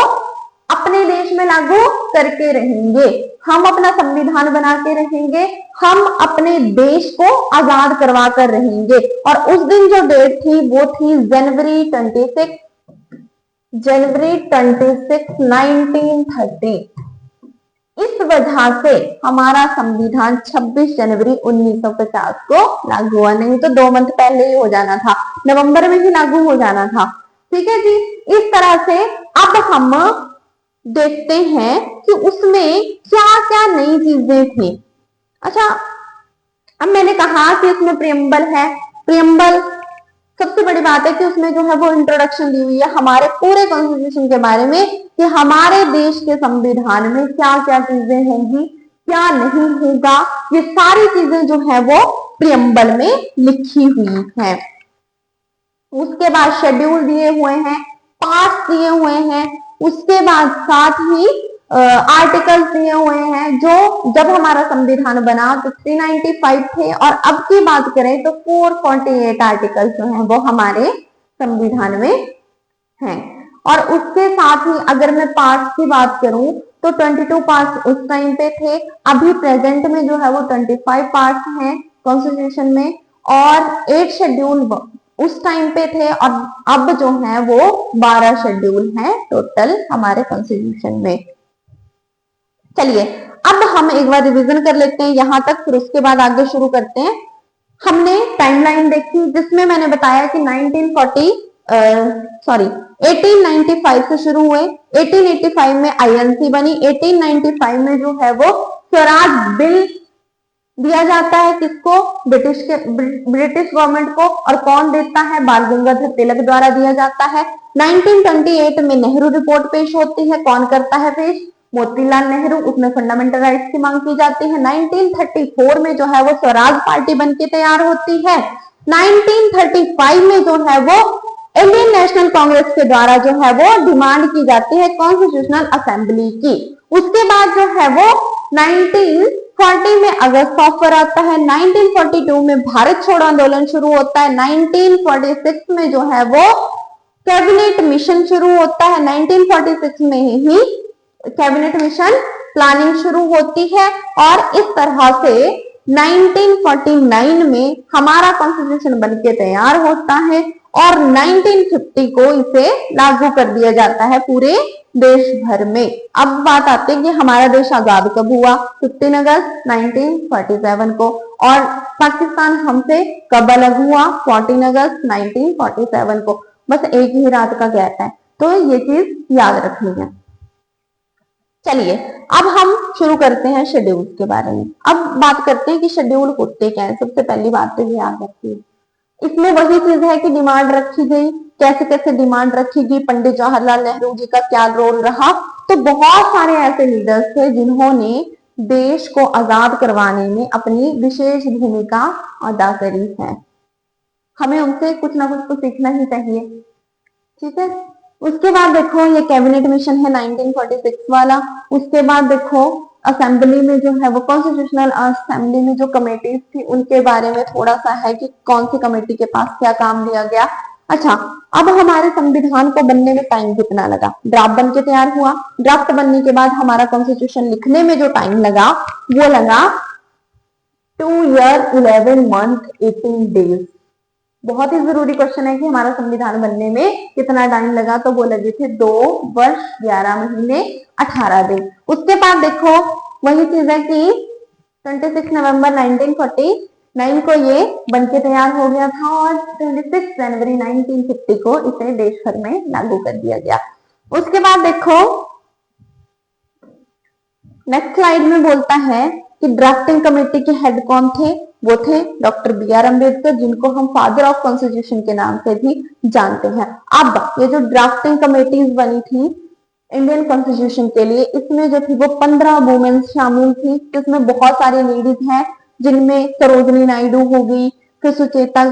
Speaker 1: अपने देश में लागू करके रहेंगे, हम अपना संविधान बना के रहेंगे, हम अपने देश को आजाद करवा कर रहेंगे। और उस दिन जो डेट थी वो थी जनवरी 26 1930। इस वजह से हमारा संविधान 26 जनवरी 1950 को लागू हुआ, नहीं तो 2 मंथ पहले ही हो जाना था, नवंबर में ही लागू हो जाना था। ठीक है जी। इस तरह से अब हम देखते हैं कि उसमें क्या क्या नई चीजें थी। अच्छा, अब मैंने कहा कि उसमें प्रियम्बल है। प्रियम्बल सबसे बड़ी बात है कि उसमें जो है वो इंट्रोडक्शन दी हुई है हमारे पूरे कॉन्स्टिट्यूशन के बारे में कि हमारे देश के संविधान में क्या क्या चीजें होंगी, क्या नहीं होगा, ये सारी चीजें जो है वो प्रियम्बल में लिखी हुई है। उसके बाद शेड्यूल दिए हुए हैं, पार्ट्स दिए हुए हैं, उसके बाद साथ ही आर्टिकल्स दिए हुए हैं। जो जब हमारा संविधान बना तो 395 थे और अब की बात करें तो 448 आर्टिकल्स जो हैं वो हमारे संविधान में हैं। और उसके साथ ही अगर मैं पार्ट्स की बात करूं तो 22 पार्ट्स उस टाइम पे थे, अभी प्रेजेंट में जो है वो 25 पार्ट्स हैं कॉन्स्टिट्यूशन में, और 8 शेड्यूल उस टाइम पे थे और अब जो है वो 12 शेड्यूल हैं टोटल हमारे कॉन्स्टिट्यूशन में। चलिए अब हम एक बार रिवीजन कर लेते हैं यहां तक, फिर उसके बाद आगे शुरू करते हैं। हमने टाइमलाइन देखी जिसमें मैंने बताया कि 1895 से शुरू हुए, 1885 में आईएनसी बनी, 1895 में जो है वो स्वराज बिल दिया जाता है किसको, ब्रिटिश गवर्नमेंट को, और कौन देता है, बाल गंगाधर तिलक द्वारा दिया जाता है। 1928 में नेहरू रिपोर्ट पेश होती है, कौन करता है पेश, मोतीलाल नेहरू, उसमें फंडामेंटल राइट्स की मांग की जाती है। 1934 में जो है वो स्वराज पार्टी बनके तैयार होती है। 1935 में जो है वो इंडियन नेशनल कांग्रेस के द्वारा जो है वो डिमांड की जाती है कॉन्स्टिट्यूशनल असेंबली की। उसके बाद जो है वो 1940 में अगस्त ऑफर आता है, 1942 में भारत छोड़ो आंदोलन शुरू होता है, 1946 में जो है वो कैबिनेट मिशन शुरू होता है, 1946 में ही कैबिनेट मिशन प्लानिंग शुरू होती है, और इस तरह से 1949 में हमारा कॉन्स्टिट्यूशन बनके तैयार होता है और 1950 को इसे लागू कर दिया जाता है पूरे देश भर में। अब बात आती है कि हमारा देश आजाद कब हुआ, 15 अगस्त 1947 को, और पाकिस्तान हमसे कब अलग हुआ, 14 अगस्त 1947 को। बस एक ही रात का गैप है, तो ये चीज याद रखनी है। चलिए अब हम शुरू करते हैं शेड्यूल के बारे में। अब बात करते हैं कि शेड्यूल होते क्या है। सबसे पहली बात तो ये याद रखिए, इसमें वही चीज है कि डिमांड रखी गई, कैसे कैसे डिमांड रखी गई, पंडित जवाहरलाल नेहरू जी का क्या रोल रहा। तो बहुत सारे ऐसे लीडर्स थे जिन्होंने देश को आजाद करवाने में अपनी विशेष भूमिका अदा करी है। हमें उनसे कुछ ना कुछ तो सीखना ही चाहिए। ठीक है, उसके बाद देखो ये कैबिनेट मिशन है 1946 वाला। उसके बाद देखो असेंबली में जो है वो कॉन्स्टिट्यूशनल असेंबली में जो कमेटीज थी उनके बारे में थोड़ा सा है कि कौन सी कमेटी के पास क्या काम दिया गया। अच्छा, अब हमारे संविधान को बनने में टाइम कितना लगा, ड्राफ्ट बन के तैयार हुआ, ड्राफ्ट बनने के बाद हमारा कॉन्स्टिट्यूशन लिखने में जो टाइम लगा वो लगा 2 ईयर 11 मंथ 18 डेज। बहुत ही जरूरी क्वेश्चन है कि हमारा संविधान बनने में कितना टाइम लगा, तो वो लगे थे 2 वर्ष 11 महीने 18 दिन। उसके बाद देखो वही चीज है कि 26 नवंबर 1949 को ये बनके तैयार हो गया था और 26 जनवरी 1950 को इसे देश भर में लागू कर दिया गया। उसके बाद देखो नेक्स्ट स्लाइड में बोलता है कि ड्राफ्टिंग कमेटी के हेड कौन थे, वो थे डॉक्टर बी.आर. अम्बेडकर, जिनको हम फादर ऑफ कॉन्स्टिट्यूशन के नाम से भी जानते हैं। अब ये जो ड्राफ्टिंग कमेटीज बनी थी इंडियन कॉन्स्टिट्यूशन के लिए, इसमें जो थी वो 15 वुमेन्स शामिल थी, जिसमें बहुत सारी लेडीज हैं, जिनमें सरोजनी नायडू हो गई, फिर सुचेता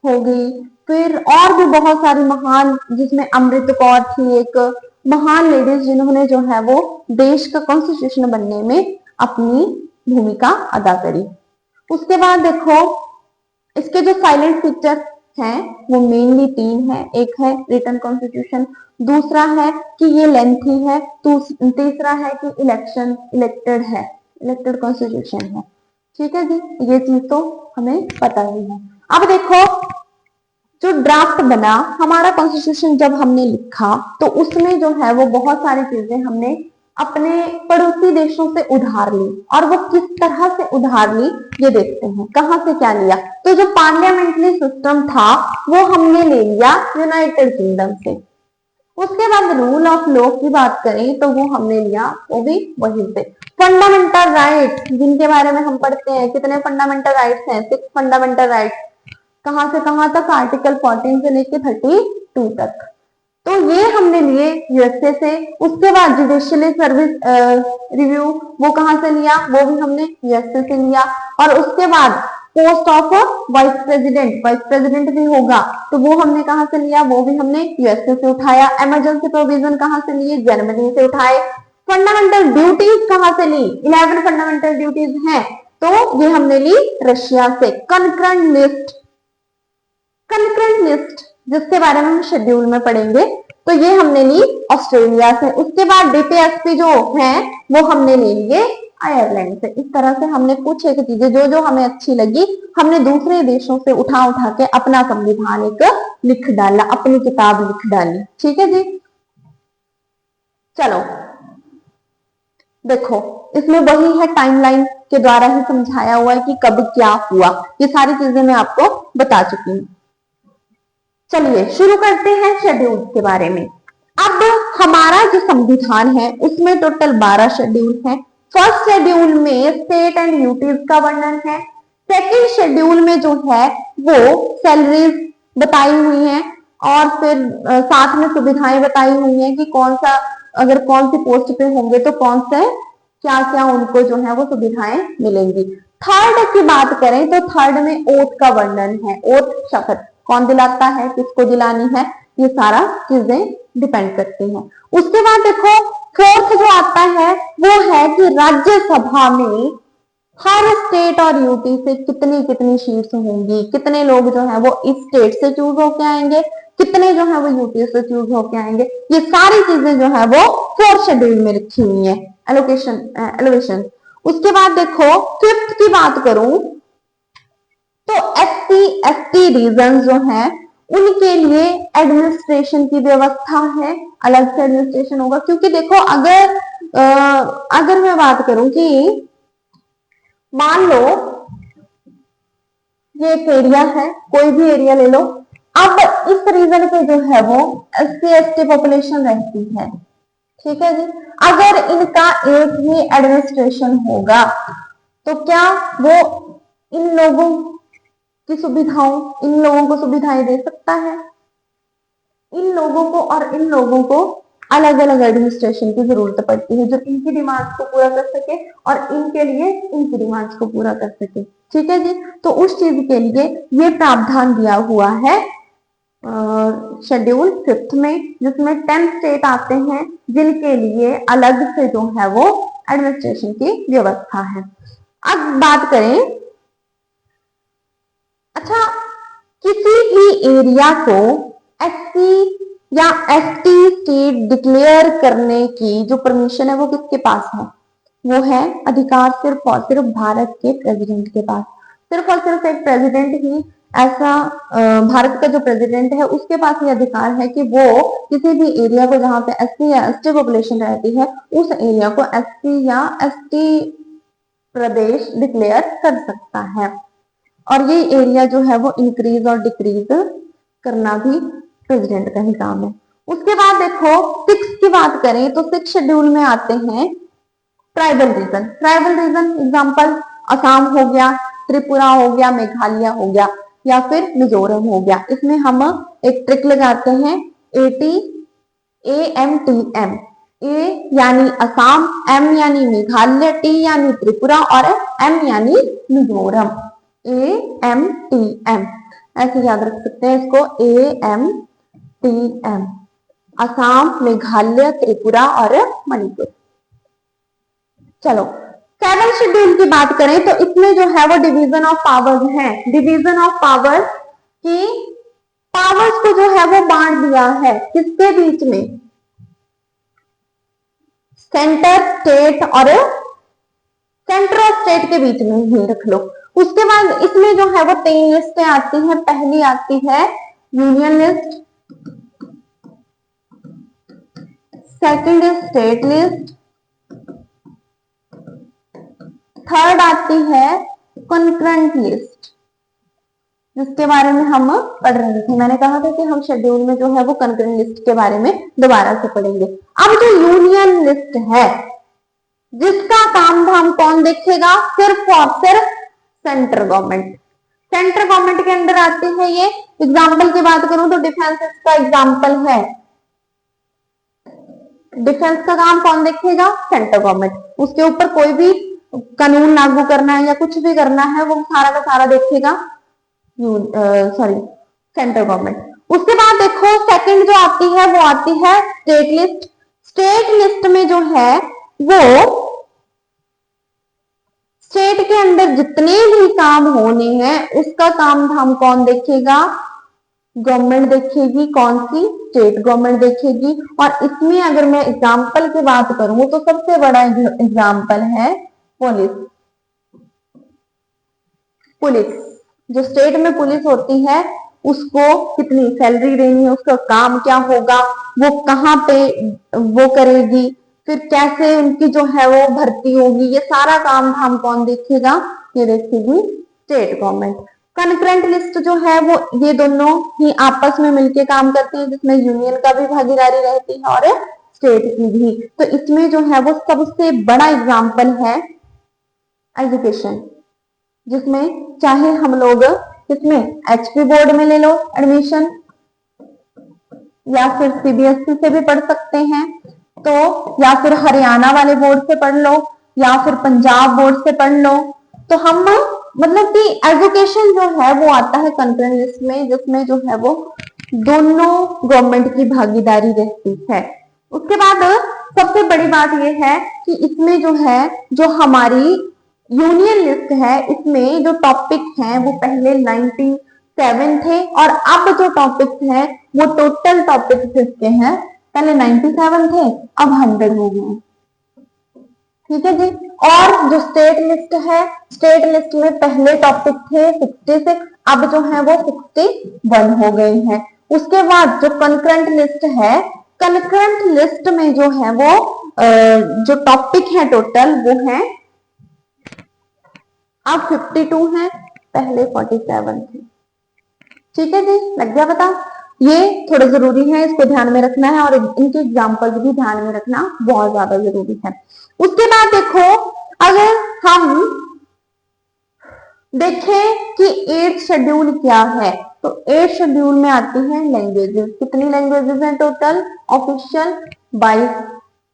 Speaker 1: हो गई, फिर और भी बहुत सारी महान, जिसमें अमृत कौर थी एक, महान लेडीज जिन्होंने जो है वो देश का कॉन्स्टिट्यूशन बनने में अपनी भूमिका अदा करी। उसके बाद देखो इसके जो साइलेंट फीचर हैं वो मेनली तीन है। एक है रिटन कॉन्स्टिट्यूशन, दूसरा है कि ये लेंथी है, तीसरा है कि इलेक्टेड कॉन्स्टिट्यूशन है। ठीक है जी, ये चीज तो हमें पता ही है। अब देखो जो ड्राफ्ट बना हमारा कॉन्स्टिट्यूशन जब हमने लिखा तो उसमें जो है वो बहुत सारी चीजें हमने अपने पड़ोसी देशों से उधार ली, और वो किस तरह से उधार ली ये देखते हैं। कहां से क्या लिया, तो जो पार्लियामेंट्री सिस्टम था वो हमने ले लिया यूनाइटेड किंगडम से। उसके बाद रूल ऑफ लॉ की बात करें तो वो हमने लिया वो भी वहीं से। फंडामेंटल राइट्स जिनके बारे में हम पढ़ते हैं, कितने फंडामेंटल राइट्स हैं, 6 फंडामेंटल राइट्स। कहां से कहां तक, आर्टिकल 14 से लेके 32 तक। तो ये हमने लिए यूएसए से। उसके बाद जुडिशियली सर्विस रिव्यू वो कहां से लिया, वो भी हमने यूएसए से लिया। और उसके बाद पोस्ट ऑफ वाइस प्रेसिडेंट भी होगा तो वो हमने कहां से लिया, वो भी हमने यूएसए से उठाया। इमरजेंसी प्रोविजन कहां से लिए, जर्मनी से उठाए। फंडामेंटल ड्यूटीज कहां से ली, 11 फंडामेंटल ड्यूटीज हैं तो ये हमने ली रशिया से। कंकरेंट लिस्ट जिसके बारे में हम शेड्यूल में पढ़ेंगे तो ये हमने ली ऑस्ट्रेलिया से। उसके बाद डीपीएसपी जो है वो हमने ले लिए आयरलैंड से। इस तरह से हमने कुछ एक चीजें जो जो हमें अच्छी लगी हमने दूसरे देशों से उठा उठा के अपना संविधान एक लिख डाला, अपनी किताब लिख डाली। ठीक है जी, चलो देखो इसमें वही है, टाइमलाइन के द्वारा ही समझाया हुआ है कि कब क्या हुआ। ये सारी चीजें मैं आपको बता चुकी हूँ। चलिए शुरू करते हैं शेड्यूल के बारे में। अब हमारा जो संविधान है उसमें टोटल 12 शेड्यूल हैं। फर्स्ट शेड्यूल में स्टेट एंड ड्यूटीज का वर्णन है। सेकंड शेड्यूल में जो है वो सैलरीज बताई हुई हैं, और फिर साथ में सुविधाएं बताई हुई हैं कि कौन सा, अगर कौन सी पोस्ट पे होंगे तो कौन से क्या क्या उनको जो है वो सुविधाएं मिलेंगी। थर्ड की बात करें तो थर्ड में ओथ का वर्णन है। ओथ शपथ कौन दिलाता है, किसको दिलानी है, ये सारा चीजें डिपेंड करती हैं। उसके बाद देखो फोर्थ जो आता है वो है कि राज्यसभा में हर स्टेट और यूटी से कितनी कितनी सीट्स होंगी, कितने लोग जो है वो इस स्टेट से चूज होके आएंगे, कितने जो है वो यूटी से चूज होके आएंगे। ये सारी चीजें जो है वो फोर्थ शेड्यूल में लिखी हुई है, एलोकेशन। उसके बाद देखो फिफ्थ की बात करूं तो SC/ST रीजन जो है उनके लिए एडमिनिस्ट्रेशन की व्यवस्था है, अलग से एडमिनिस्ट्रेशन होगा। क्योंकि देखो अगर मैं बात करूं कि मान लो ये एक एरिया है, कोई भी एरिया ले लो। अब इस रीजन के जो है वो SC/ST पॉपुलेशन रहती है। ठीक है जी, अगर इनका एक ही एडमिनिस्ट्रेशन होगा तो क्या वो इन लोगों की सुविधाओं, इन लोगों को सुविधाएं दे सकता है? इन लोगों को और इन लोगों को अलग अलग एडमिनिस्ट्रेशन की जरूरत पड़ती है जो इनकी डिमांड्स को पूरा कर सके और इनके लिए इनकी डिमांड्स को पूरा कर सके। ठीक है जी, तो उस चीज के लिए ये प्रावधान दिया हुआ है शेड्यूल फिफ्थ में, जिसमें 10 स्टेट आते हैं जिनके लिए अलग से जो है वो एडमिनिस्ट्रेशन की व्यवस्था है। अब बात करें, अच्छा किसी भी एरिया को SC या ST स्टेट डिक्लेयर करने की जो परमिशन है वो किसके पास है? वो है अधिकार सिर्फ और सिर्फ भारत के प्रेसिडेंट के पास। सिर्फ और सिर्फ एक प्रेसिडेंट ही ऐसा, भारत का जो प्रेसिडेंट है उसके पास ये अधिकार है कि वो किसी भी एरिया को जहां पे SC या ST पॉपुलेशन रहती है उस एरिया को SC या ST प्रदेश डिक्लेयर कर सकता है। और ये एरिया जो है वो इंक्रीज और डिक्रीज करना भी प्रेसिडेंट का ही काम है। उसके बाद देखो सिक्स की बात करें तो सिक्स शेड्यूल में आते हैं ट्राइबल रीजन एग्जांपल असम हो गया, त्रिपुरा हो गया, मेघालय हो गया या फिर मिजोरम हो गया। इसमें हम एक ट्रिक लगाते हैं AMTM। ए यानी असम, एम यानी मेघालय, टी यानी त्रिपुरा और एम यानी मिजोरम। AMTM ऐसे याद रख सकते हैं इसको, AMTM। असम, मेघालय, त्रिपुरा और मणिपुर। चलो, 7 शेड्यूल की बात करें तो इसमें जो है वो डिवीजन ऑफ पावर्स है। डिवीजन ऑफ पावर्स की पावर्स को जो है वो बांट दिया है किसके बीच में, सेंटर, स्टेट और सेंटर और स्टेट के बीच में ही रख लो। उसके बाद इसमें जो है वो 3 लिस्टें आती हैं। पहली आती है यूनियन लिस्ट, सेकंड है स्टेट लिस्ट, थर्ड आती है कंकरेंट लिस्ट, जिसके बारे में हम पढ़ रहे थे। मैंने कहा था कि हम शेड्यूल में जो है वो कंकरेंट लिस्ट के बारे में दोबारा से पढ़ेंगे। अब जो यूनियन लिस्ट है, जिसका काम धाम कौन देखेगा, सिर्फ और सिर्फ सेंट्रल गवर्नमेंट। सेंट्रल गवर्नमेंट के अंदर आती है ये। एग्जाम्पल की बात करूं तो डिफेंस का एग्जाम्पल है। डिफेंस का काम कौन देखेगा, सेंट्रल गवर्नमेंट। उसके ऊपर कोई भी कानून लागू करना है या कुछ भी करना है वो सारा का सारा देखेगा सेंट्रल गवर्नमेंट। उसके बाद देखो सेकंड जो आती है वो आती है स्टेट लिस्ट। स्टेट लिस्ट में जो है वो स्टेट के अंदर जितने भी काम होने हैं उसका काम धाम कौन देखेगा, गवर्नमेंट देखेगी। कौन सी, स्टेट गवर्नमेंट देखेगी। और इसमें अगर मैं एग्जाम्पल की बात करूं तो सबसे बड़ा एग्जाम्पल है पुलिस। पुलिस, जो स्टेट में पुलिस होती है उसको कितनी सैलरी देनी है, उसका काम क्या होगा, वो कहाँ पे वो करेगी, फिर कैसे उनकी जो है वो भर्ती होगी, ये सारा काम हम कौन देखेगा, ये देखेगी स्टेट गवर्नमेंट। कंकरेंट लिस्ट जो है वो ये दोनों ही आपस में मिलके काम करते हैं, जिसमें यूनियन का भी भागीदारी रहती है और स्टेट की भी। तो इसमें जो है वो सबसे बड़ा एग्जाम्पल है एजुकेशन, जिसमें चाहे हम लोग इसमें एचपी बोर्ड में ले लो एडमिशन या फिर सीबीएसई से भी पढ़ सकते हैं, तो या फिर हरियाणा वाले बोर्ड से पढ़ लो या फिर पंजाब बोर्ड से पढ़ लो। तो हम मतलब कि एजुकेशन जो है वो आता है कंकरेंट लिस्ट में, जिसमें जो है वो दोनों गवर्नमेंट की भागीदारी रहती है। उसके बाद सबसे बड़ी बात यह है कि इसमें जो है जो हमारी यूनियन लिस्ट है, इसमें जो टॉपिक हैं वो पहले 97 थे और अब जो टॉपिक्स हैं वो टोटल टॉपिक्स इसके हैं, पहले 97 थे अब 100 हो गए। ठीक है जी। और जो स्टेट लिस्ट है, स्टेट लिस्ट में पहले टॉपिक थे 66, अब जो है वो 61 हो गए हैं। उसके बाद जो कंकरेंट लिस्ट है, कंकरेंट लिस्ट में जो है वो जो टॉपिक है टोटल वो है अब 52 है, पहले 47 थे। ठीक है जी, लग गया पता। ये थोड़ा जरूरी है, इसको ध्यान में रखना है और इनके एग्जाम्पल्स भी ध्यान में रखना बहुत ज्यादा जरूरी है। उसके बाद देखो, अगर हम देखें कि 8th शेड्यूल क्या है, तो 8th शेड्यूल में आती है लैंग्वेजेस। कितनी लैंग्वेजेस हैं टोटल, ऑफिशियल 22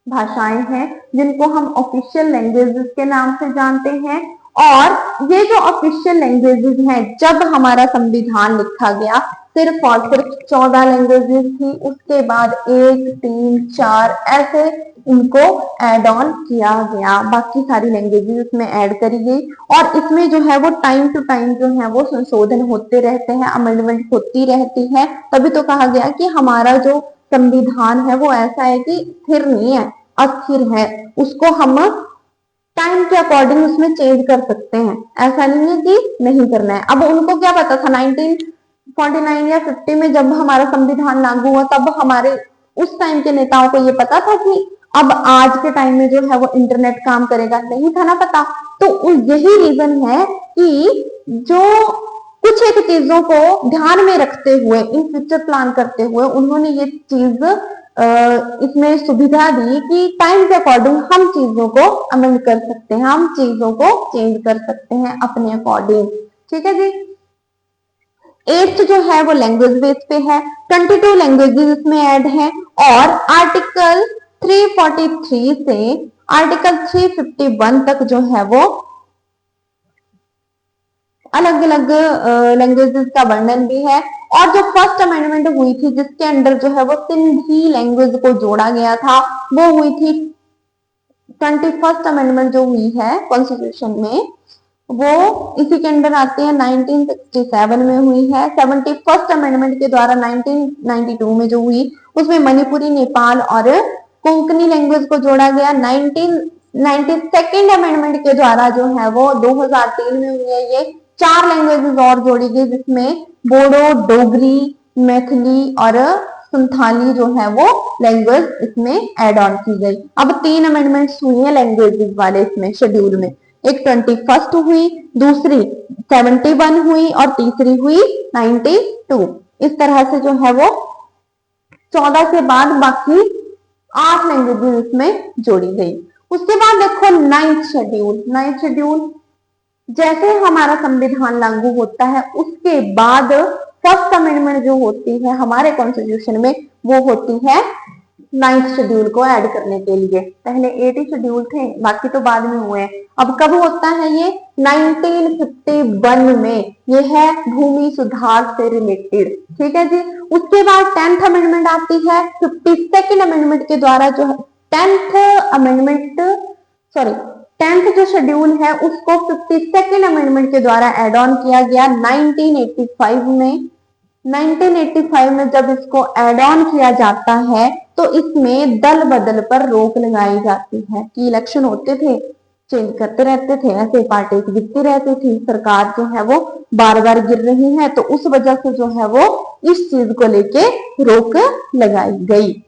Speaker 1: भाषाएं हैं जिनको हम ऑफिशियल लैंग्वेजेस के नाम से जानते हैं। और ये जो ऑफिशियल लैंग्वेजेस हैं, जब हमारा संविधान लिखा गया सिर्फ और सिर्फ 14 लैंग्वेजेस थी, उसके बाद 1, 3, 4 ऐसे इनको ऐड ऑन किया गया, बाकी सारी लैंग्वेजेस इसमें ऐड करी गई। और इसमें जो है वो टाइम टू टाइम जो है वो संशोधन होते रहते हैं, अमेंडमेंट होती रहती है। तभी तो कहा गया कि हमारा जो संविधान है वो ऐसा है कि स्थिर नहीं है, अस्थिर है, उसको हम टाइम के अकॉर्डिंग उसमें चेंज कर सकते हैं, ऐसा नहीं है कि नहीं करना है। अब उनको क्या पता था 1949 या 50 में जब हमारा संविधान लागू हुआ, तब हमारे उस टाइम के नेताओं को ये पता था कि अब आज के टाइम में जो है वो इंटरनेट काम करेगा, नहीं था ना पता। तो यही रीजन है कि जो कुछ एक चीजों को ध्यान में रखते हुए, इन फ्यूचर प्लान करते हुए उन्होंने ये चीज इसमें सुविधा दी कि टाइम के अकॉर्डिंग हम चीजों को अमेंड कर सकते हैं, हम चीजों को चेंज कर सकते हैं अपने अकॉर्डिंग। ठीक है जी। 8th जो है वो लैंग्वेज बेस पे है, 22 लैंग्वेजेस इसमें ऐड है। और आर्टिकल 343 से आर्टिकल 351 तक जो है वो अलग अलग लैंग्वेजेस का वर्णन भी है। और जो फर्स्ट अमेंडमेंट हुई थी जिसके अंडर जो है वो सिंधी लैंग्वेज को जोड़ा गया था, वो हुई थी 21st अमेंडमेंट जो हुई है कॉन्स्टिट्यूशन में, वो इसी के अंडर आती है, 1967 में हुई है। 71st अमेंडमेंट के द्वारा 1992 में जो हुई, उसमें मणिपुरी, नेपाल और कोंकणी लैंग्वेज को जोड़ा गया। 1992 अमेंडमेंट के द्वारा जो है वो 2003 में हुई है, ये 4 लैंग्वेजेस और जोड़ी गई, जिसमें बोडो, डोगरी, मैथिली और संथाली जो है वो लैंग्वेज इसमें एड ऑन की गई। अब 3 अमेंडमेंट्स हुई है लैंग्वेजेस वाले इसमें शेड्यूल में, एक 21st हुई, दूसरी 71 हुई और तीसरी हुई 92। इस तरह से जो है वो 14 के बाद बाकी 8 लैंग्वेजेस इसमें जोड़ी गई। उसके बाद देखो 9th शेड्यूल। 9th शेड्यूल जैसे हमारा संविधान लागू होता है उसके बाद फर्स्ट अमेंडमेंट जो होती है हमारे कॉन्स्टिट्यूशन में, वो होती है 9th शेड्यूल को ऐड करने के लिए। पहले 8 ही शेड्यूल थे, बाकी तो बाद में हुए हैं। अब कब होता है ये? 1951 में। ये है भूमि सुधार से रिलेटेड, ठीक है जी। उसके बाद 10th अमेंडमेंट आती है। 52nd अमेंडमेंट के द्वारा जो 10th अमेंडमेंट, सॉरी 10th जो शेड्यूल है उसको 52nd अमेंडमेंट के द्वारा एड ऑन किया गया 1985 में। 1985 में जब इसको एड ऑन किया जाता है तो इसमें दल बदल पर रोक लगाई जाती है कि इलेक्शन होते थे, चेंज करते रहते थे, ऐसे पार्टी गिरती रहती थी, सरकार जो है वो बार बार गिर रही है, तो उस वजह से जो है वो इस चीज को लेके रोक लगाई गई।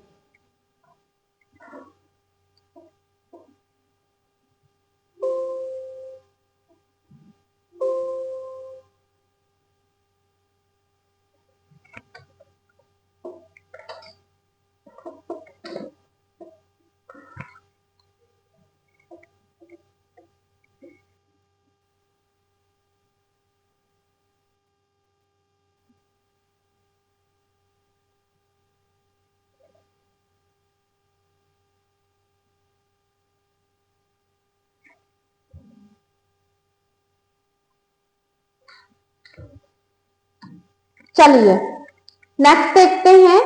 Speaker 1: चलिए नेक्स्ट देखते हैं।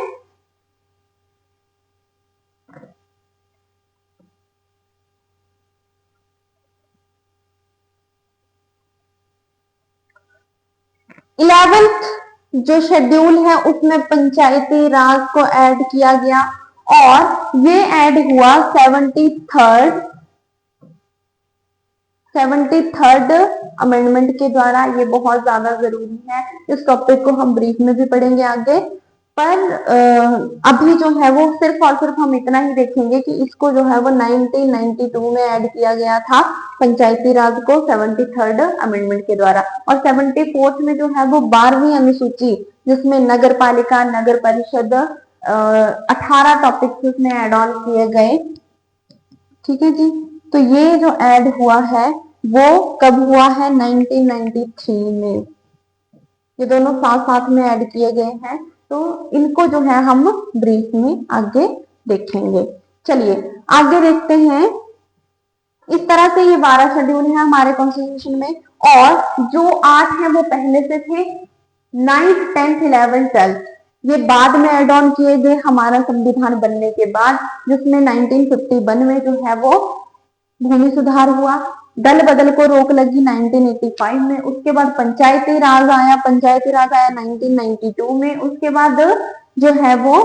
Speaker 1: इलेवेंथ जो शेड्यूल है उसमें पंचायती राज को ऐड किया गया और ये ऐड हुआ 73rd अमेंडमेंट के द्वारा। ये बहुत ज्यादा जरूरी है, इस टॉपिक को हम ब्रीफ में भी पढ़ेंगे आगे, पर अभी जो है वो सिर्फ और सिर्फ हम इतना ही देखेंगे कि इसको जो है वो 1992 में ऐड किया गया था पंचायती राज को 73rd अमेंडमेंट के द्वारा। और 74th में जो है वो 12वीं अनुसूची जिसमें नगर पालिका, नगर परिषद, 18 टॉपिक्स उसमें ऐड ऑन किए गए, ठीक है जी। तो ये जो ऐड हुआ है वो कब हुआ है? 1993 में। ये दोनों साथ साथ में ऐड किए गए हैं, तो इनको जो है हम ब्रीफ में आगे देखेंगे। चलिए आगे देखते हैं। इस तरह से ये 12 शेड्यूल है हमारे कॉन्स्टिट्यूशन में, और जो 8 है वो पहले से थे। 9th, 10th, 11th, 12th ये बाद में एड ऑन किए गए हमारा संविधान बनने के बाद, जिसमें 1951 में जो है वो भूमि सुधार हुआ, दल बदल को रोक लगी 1985 में। उसके बाद पंचायती राज आया, 1992 में। उसके बाद जो है वो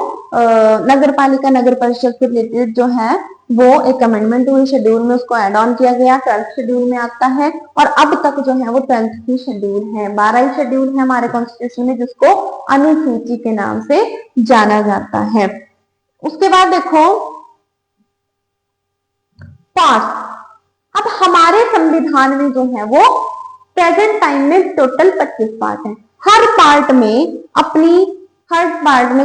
Speaker 1: नगर पालिका, नगर परिषद से रिलेटेड जो है वो एक अमेंडमेंट हुई शेड्यूल में, उसको एड ऑन किया गया, 12th शेड्यूल में आता है। और अब तक जो है वो 12th की शेड्यूल है। 12 ही शेड्यूल है हमारे कॉन्स्टिट्यूशन में जिसको अनुसूची के नाम से जाना जाता है। उसके बाद देखो पार्ट। अब हमारे संविधान में जो है वो प्रेजेंट टाइम में टोटल 25 पार्ट है। हर पार्ट में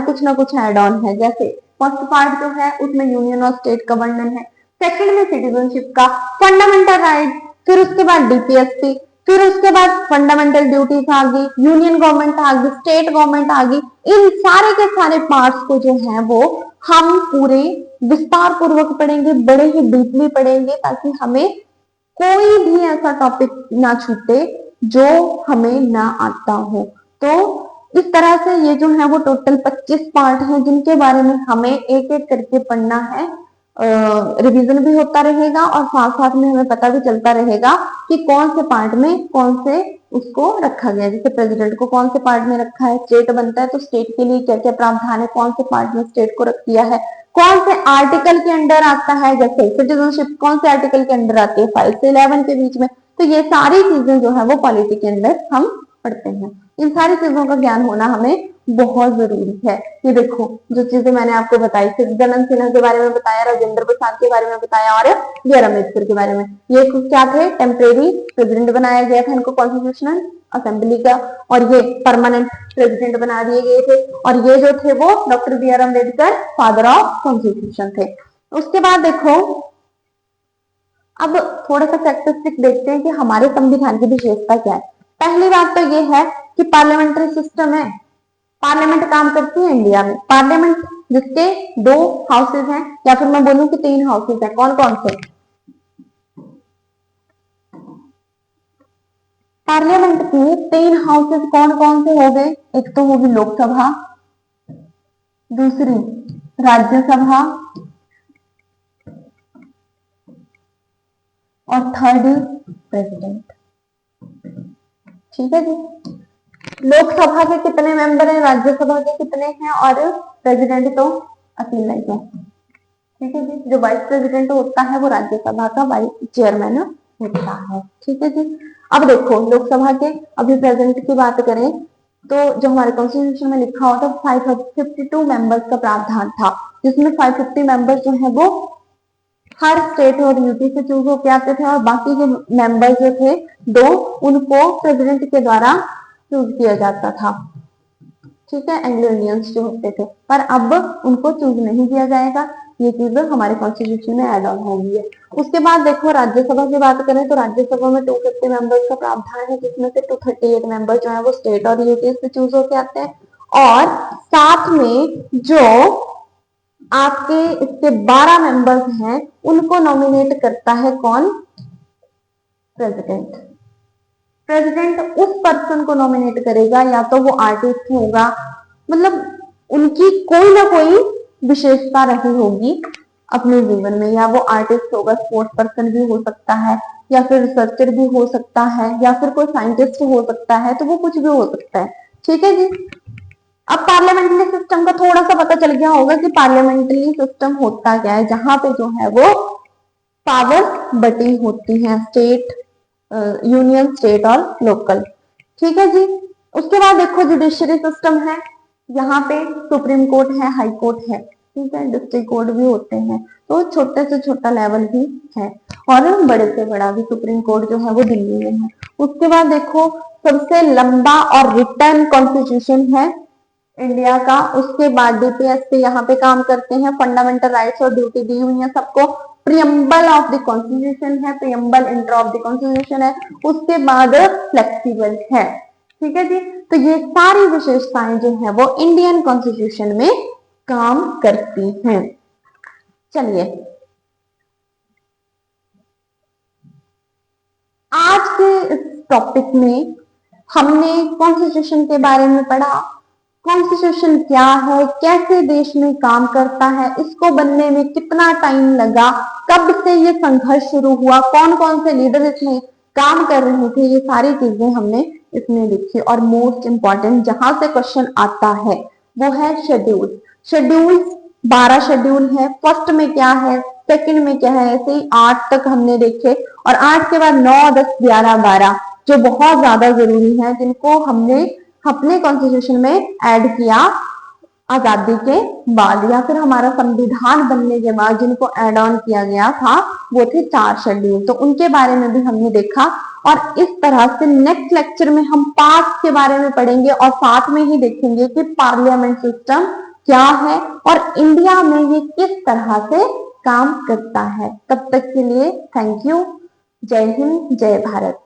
Speaker 1: कुछ ना कुछ एड ऑन है। जैसे फर्स्ट पार्ट जो है उसमें यूनियन और स्टेट गवर्नेंस है, सेकंड में सिटीजनशिप का, फंडामेंटल राइट, फिर उसके बाद डीपीएसपी, फिर उसके बाद फंडामेंटल ड्यूटीज आ गई, यूनियन गवर्नमेंट आ गई, स्टेट गवर्नमेंट आ गई। इन सारे के सारे पार्ट्स को जो है वो हम पूरे विस्तार पूर्वक पढ़ेंगे, बड़े ही डीपली पढ़ेंगे, ताकि हमें कोई भी ऐसा टॉपिक ना छूटे जो हमें ना आता हो। तो इस तरह से ये जो है वो टोटल 25 पार्ट हैं जिनके बारे में हमें एक एक करके पढ़ना है। रिवीजन भी होता रहेगा और साथ साथ में हमें पता भी चलता रहेगा कि कौन से पार्ट में कौन से उसको रखा गया है। जैसे प्रेसिडेंट को कौन से पार्ट में रखा है, स्टेट बनता है तो स्टेट के लिए क्या क्या प्रावधान है, कौन से पार्ट में स्टेट को रख दिया है, कौन से आर्टिकल के अंडर आता है। जैसे सिटीजनशिप कौन से आर्टिकल के अंडर आती है, 5 से 11 के बीच में। तो ये सारी चीजें जो है वो पॉलिटी के अंदर हम पढ़ते हैं। इन सारी चीजों का ज्ञान होना हमें बहुत जरूरी है। ये देखो जो चीजें मैंने आपको बताई, जगन सिन्हा के बारे में बताया, राजेंद्र प्रसाद के बारे में बताया और बी आर अम्बेडकर के बारे में। ये क्या थे, टेम्परेरी प्रेसिडेंट बनाया गया था इनको कॉन्स्टिट्यूशनल असेंबली का, और ये परमानेंट प्रेसिडेंट बना दिए गए थे। और ये जो थे वो doctor B R Ambedkar father of constitution थे। उसके बाद देखो अब थोड़ा सा स्टैटिस्टिक देखते हैं कि हमारे संविधान की विशेषता क्या है। पहली बात तो ये है कि पार्लियामेंट्री सिस्टम है, पार्लियामेंट काम करती है इंडिया में। पार्लियामेंट जिसके 2 हाउसेज हैं, या फिर मैं बोलूं कि 3 हाउसेज हैं। कौन कौन से पार्लियामेंट की 3 हाउसेज कौन कौन से हो गए? एक तो होगी लोकसभा, दूसरी राज्यसभा और थर्ड प्रेसिडेंट। ठीक है जी। लोकसभा के कितने मेंबर हैं, राज्यसभा के कितने हैं, और प्रेसिडेंट तो अकेला ही है। ठीक है जी। जो वाइस प्रेसिडेंट होता है वो राज्यसभा का वाइस चेयरमैन होता है। ठीक है जी। अब देखो लोकसभा के अभी प्रेजेंट की बात करें तो जो हमारे कॉन्स्टिट्यूशन में लिखा होता है 552 मेंबर्स का प्रावधान था, जिसमें 550 मेंबर्स जो है वो हर स्टेट और यूटी से चूज होकर आते थे, और बाकी जो मेंबर्स जो थे 2 उनको प्रेसिडेंट के द्वारा चूज किया जाता था। ठीक है, एंग्लो इंडियंस जो होते थे, पर अब उनको चूज नहीं किया जाएगा। ये चीज हमारे कॉन्स्टिट्यूशन में एड ऑन हो गई है। उसके बाद देखो राज्यसभा की बात करें तो राज्यसभा में 250 मेंबर्स का प्रावधान है, जिसमें से 238 मेंबर जो है वो स्टेट और यूटी से चूज होके आते हैं, और साथ में जो आपके इसके 12 मेंबर्स हैं उनको नॉमिनेट करता है कौन? प्रेसिडेंट। प्रेसिडेंट उस पर्सन को नॉमिनेट करेगा, या तो वो आर्टिस्ट होगा, मतलब उनकी कोई ना कोई विशेषता रही होगी अपने जीवन में, या वो आर्टिस्ट होगा, स्पोर्ट्स पर्सन भी हो सकता है, या फिर रिसर्चर भी हो सकता है, या फिर कोई साइंटिस्ट हो सकता है, तो वो कुछ भी हो सकता है। ठीक है जी। अब पार्लियामेंट्री सिस्टम का थोड़ा सा पता चल गया होगा कि पार्लियामेंट्री सिस्टम होता क्या है, जहां पे जो है वो पावर बटी होती है, स्टेट, यूनियन, स्टेट और लोकल। ठीक है जी। उसके बाद देखो जुडिशरी सिस्टम है, यहाँ पे सुप्रीम कोर्ट है, हाई कोर्ट है, ठीक है, डिस्ट्रिक्ट कोर्ट भी होते हैं, तो छोटे से छोटा लेवल भी है, और बड़े से बड़ा भी सुप्रीम कोर्ट जो है वो दिल्ली में है। उसके बाद देखो सबसे लंबा और रिटर्न कॉन्स्टिट्यूशन है इंडिया का। उसके बाद डीपीएस पे यहाँ पे काम करते हैं, फंडामेंटल राइट्स और ड्यूटी दी हुई है सबको। प्रियम्बल ऑफ द कॉन्स्टिट्यूशन है, preamble inter of the constitution है। उसके बाद फ्लेक्सिबल है। ठीक है जी। तो ये सारी विशेषताएं जो है वो इंडियन कॉन्स्टिट्यूशन में काम करती हैं। चलिए आज के इस टॉपिक में हमने कॉन्स्टिट्यूशन के बारे में पढ़ा। कॉन्स्टिट्यूशन क्या है, कैसे देश में काम करता है, इसको बनने में कितना टाइम लगा, कब से ये संघर्ष शुरू हुआ, कौन कौन से लीडर इसमें काम कर रहे थे, ये सारी चीजें हमने इसमें लिखी। और मोस्ट इंपॉर्टेंट जहां से क्वेश्चन आता है वो है शेड्यूल। शेड्यूल 12 शेड्यूल है। फर्स्ट में क्या है, सेकंड में क्या है, ऐसे ही 8 तक हमने देखे, और 8 के बाद 9, 10, 11, 12 जो बहुत ज्यादा जरूरी है, जिनको हमने अपने कॉन्स्टिट्यूशन में ऐड किया आजादी के बाद, या फिर हमारा संविधान बनने के बाद जिनको ऐड ऑन किया गया था वो थे 4 शेड्यूल। तो उनके बारे में भी हमने देखा, और इस तरह से नेक्स्ट लेक्चर में हम पास्ट के बारे में पढ़ेंगे, और साथ में ही देखेंगे कि पार्लियामेंट सिस्टम क्या है और इंडिया में ये किस तरह से काम करता है। तब तक के लिए थैंक यू। जय हिंद, जय भारत।